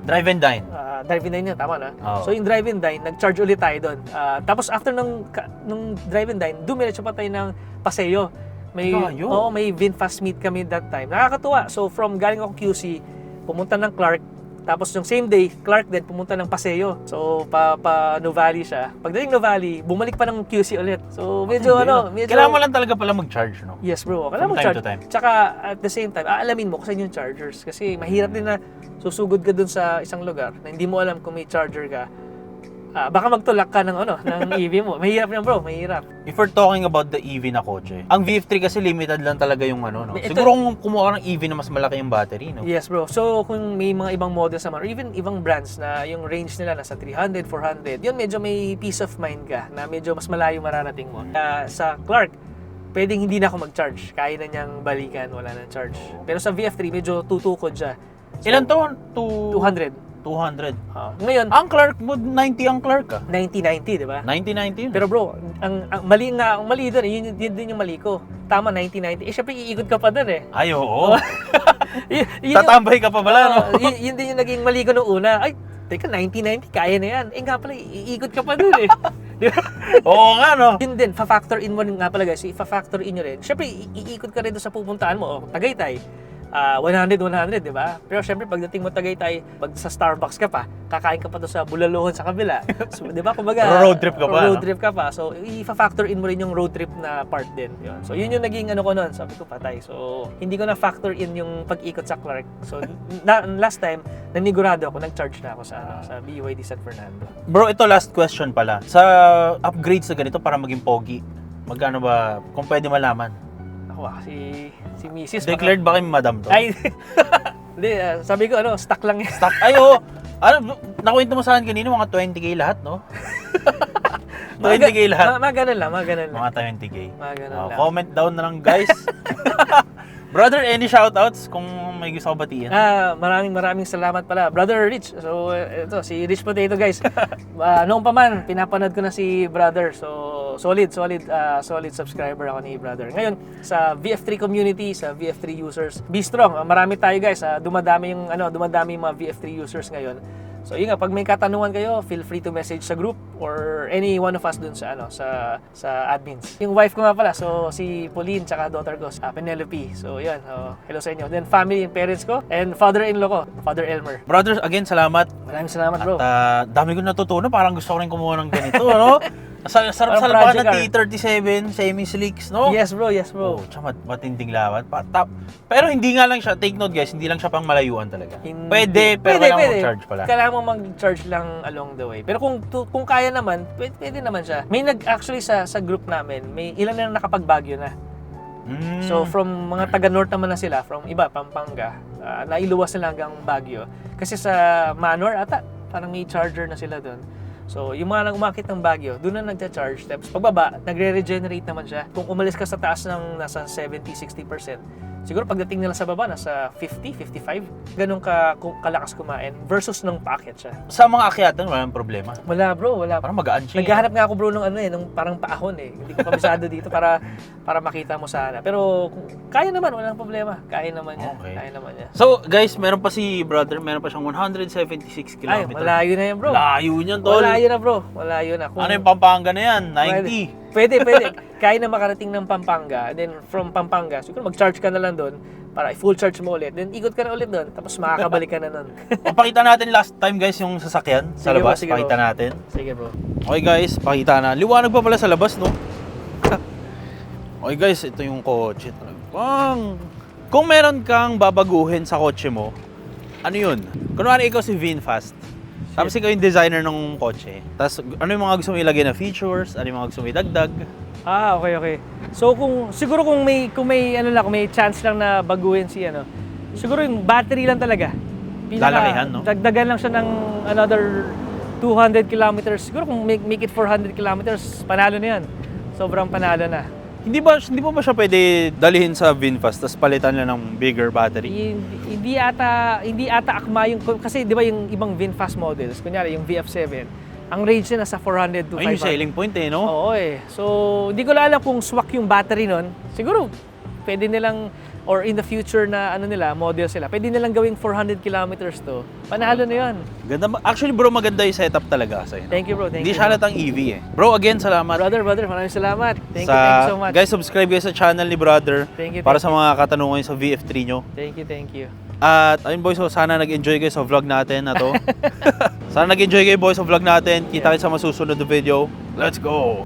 B: Drive and dine.
A: Drive and dine yun, tama na?
B: Oh.
A: So yung drive and dine, nag-charge ulit tayo doon. Tapos after nung drive and dine, dumiretso pa tayo ng Paseo. May VinFast meet kami that time. Nakakatuwa. So from galing ako QC, pumunta ng Clark, tapos yung same day, Clark din pumunta ng Paseo. So pa Nuvali siya. Pagdating Nuvali, bumalik pa ng QC ulit. So medyo
B: Kailangan mo lang talaga pala mag-charge, no?
A: Yes bro, kailangan mo charge. Tsaka at the same time, aalamin mo kung saan yung chargers. Kasi mahirap din na susugod ka dun sa isang lugar na hindi mo alam kung may charger ka. baka magtulak ka ng EV mo. Mahirap yan bro, mahirap.
B: If we're talking about the EV na kotse, ang VF3 kasi limited lang talaga yung no?
A: Ito-
B: Siguro kung kumuha ka ng EV na mas malaki yung battery, no?
A: Yes bro, so kung may mga ibang models naman, or even ibang brands na yung range nila nasa 300, 400, yun medyo may peace of mind ka na medyo mas malayo mararating mo. Sa Clark, pwedeng hindi na ako mag-charge. Kaya na niyang balikan, wala nang charge. Pero sa VF3, medyo tutukod siya. So,
B: Ilan taon?
A: 200.
B: 200.
A: Ngayon,
B: Ang Clark, 90 ang Clark ah.
A: 90-90, di ba?
B: 90-90 yun.
A: Pero bro, ang mali doon, yun din yung mali ko. Tama, 90-90. Syempre, iikot ka pa doon eh.
B: Ay, oo.
A: Yun
B: Tatambay ka pa pala, no?
A: yun din yung naging mali ko noong una. Ay, teka, 90-90, kaya na yan. Nga pala, iikot ka pa doon eh. Di ba?
B: Oo nga, no?
A: Yun din, fa-factor in mo rin nga pala guys, fa-factor in nyo rin. Syempre, iikot ka rin doon sa pupuntaan mo. Tagaytay, 100, di ba? Pero syempre, pagdating mo Tagaytay, pag sa Starbucks ka pa, kakain ka pa doon sa Bulalohon sa kabila. So, di ba? Kumbaga,
B: road trip ka pa,
A: road trip ka pa. So, i-factor in mo rin yung road trip na part din. Yun. So, yun yung naging ko nun. Sabi ko, patay. So, hindi ko na-factor in yung pag-ikot sa Clark. So, last time, nanigurado ako, nag-charge na ako sa BYD San Fernando.
B: Bro, ito last question pala. Sa upgrades na ganito para maging pogi, magkano ba, kung pwede malaman?
A: Ako si Mrs.
B: Declared ba kay Madam to?
A: Ay, hindi, sabi ko, stock lang yan.
B: Stock. Ay, oo. Nakwento mo sa akin kanina, mga 20k lahat, no? 20k lahat.
A: Mga ganun lang.
B: Mga 20k.
A: Mga ganun lang.
B: Comment down na lang, guys. Brother, any shoutouts kung may gusto ko batiin?
A: Maraming salamat pala. Brother Rich. So, ito, si Rich Potato, guys. Noong pa man, pinapanood ko na si Brother. So, solid subscriber ako ni Brother. Ngayon, sa VF3 community, sa VF3 users, be strong. Marami tayo, guys. Dumadami yung mga VF3 users ngayon. So yun nga, pag may katanungan kayo, feel free to message sa group or any one of us dun sa admins. Yung wife ko nga pala, so si Pauline tsaka daughter ko, Penelope. So yun, hello sa inyo. Then family and parents ko and father-in-law ko, Father Elmer.
B: Brothers, again, salamat.
A: Maraming salamat bro.
B: At dami ko natutunan, parang gusto ko rin kumuha ng ganito, no? Sarap sa
A: Parang
B: laban ng
A: project
B: T37, semi-slicks, no?
A: Yes bro.
B: Oh, tsaka matinding laban. Pero hindi nga lang siya, take note guys, hindi lang siya pang malayuan talaga. Pwede, pero kailangan mag-charge pala.
A: Kailangan mo mag-charge lang along the way. Pero kung kaya naman, pwede naman siya. May actually sa group namin, may ilan na nakapag-Baguio na. So from mga taga-north naman na sila, from iba, Pampanga, nailuwas sila hanggang Baguio. Kasi sa Manor ata, parang may charger na sila doon. So, yung mga umakit ng Baguio, doon na nagcha-charge. Tapos pagbaba, nagre-regenerate naman siya. Kung umalis ka sa taas ng nasa 70-60%, siguro pagdating nila sa baba, nasa 50-55, ganun kalakas kumain versus nung paakyat siya.
B: Sa mga akyatan, walang problema.
A: Wala bro, wala.
B: Parang magaan siya.
A: Naghahanap nga ako bro nung nung parang paahon eh. Hindi ko kabisado dito para makita mo sana. Pero kaya naman, walang problema. Kaya naman niya.
B: Okay.
A: Kaya naman niya.
B: So, guys, meron pa si brother, meron pa siyang 176 km.
A: Ay, malayo na yan bro.
B: Layo niyan, tol.
A: Malayo na bro. Malayo na.
B: Ano yung Pampanga na yan? 90.
A: Pwede. Kaya na makarating ng Pampanga. Then from Pampanga, siguro mag-charge ka na lang doon para full charge mo ulit. Then ikot ka na ulit doon. Tapos makakabalik ka na doon.
B: Pakita natin last time guys yung sasakyan sa
A: Sige
B: labas.
A: bro, sige
B: Pakita
A: bro.
B: natin.
A: Sige bro.
B: Okay guys, pakita na. Liwanag pa pala sa labas, no? Okay guys, ito yung kotse. Talagang. Kung meron kang babaguhin sa kotse mo, ano yun? Kunwari ikaw si VinFast. Tapos ikaw yung designer ng kotse. Tapos ano yung mga gusto mo ilagay na features? Ano yung mga gusto mo idagdag?
A: Okay. So kung may chance lang na baguhin siguro yung battery lang talaga.
B: Lalakihan, no?
A: Dagdagan lang siya ng another 200 kilometers. Siguro kung make it 400 kilometers, panalo na yan. Sobrang panalo na.
B: Hindi ba siya pwede dalhin sa VinFast tapos palitan lang ng bigger battery?
A: Hindi ata akma yung, kasi di ba yung ibang VinFast models, kunyari yung VF7, ang range niya nasa 400 to 500.
B: Ayun yung selling point no?
A: Oo eh. So, hindi ko alam kung swak yung battery nun. Siguro, pwede nilang, or in the future na model sila, pwede nilang gawing 400 kilometers to. Panalo na yun.
B: Ganda. Actually bro, maganda yung setup talaga sa'yo.
A: Thank you bro, thank
B: Hindi
A: you.
B: siya halatang EV eh. Bro, again, salamat.
A: Brother, maraming salamat. Thank you so much.
B: Guys, subscribe guys sa channel ni brother.
A: Thank you,
B: para
A: thank
B: sa mga katanungan sa VF3 nyo.
A: Thank you.
B: At ayun boys, so sana nag-enjoy kayo sa vlog natin na to. Sana nag-enjoy kayo boys sa vlog natin. Kita kayo sa masusunod na video. Let's go!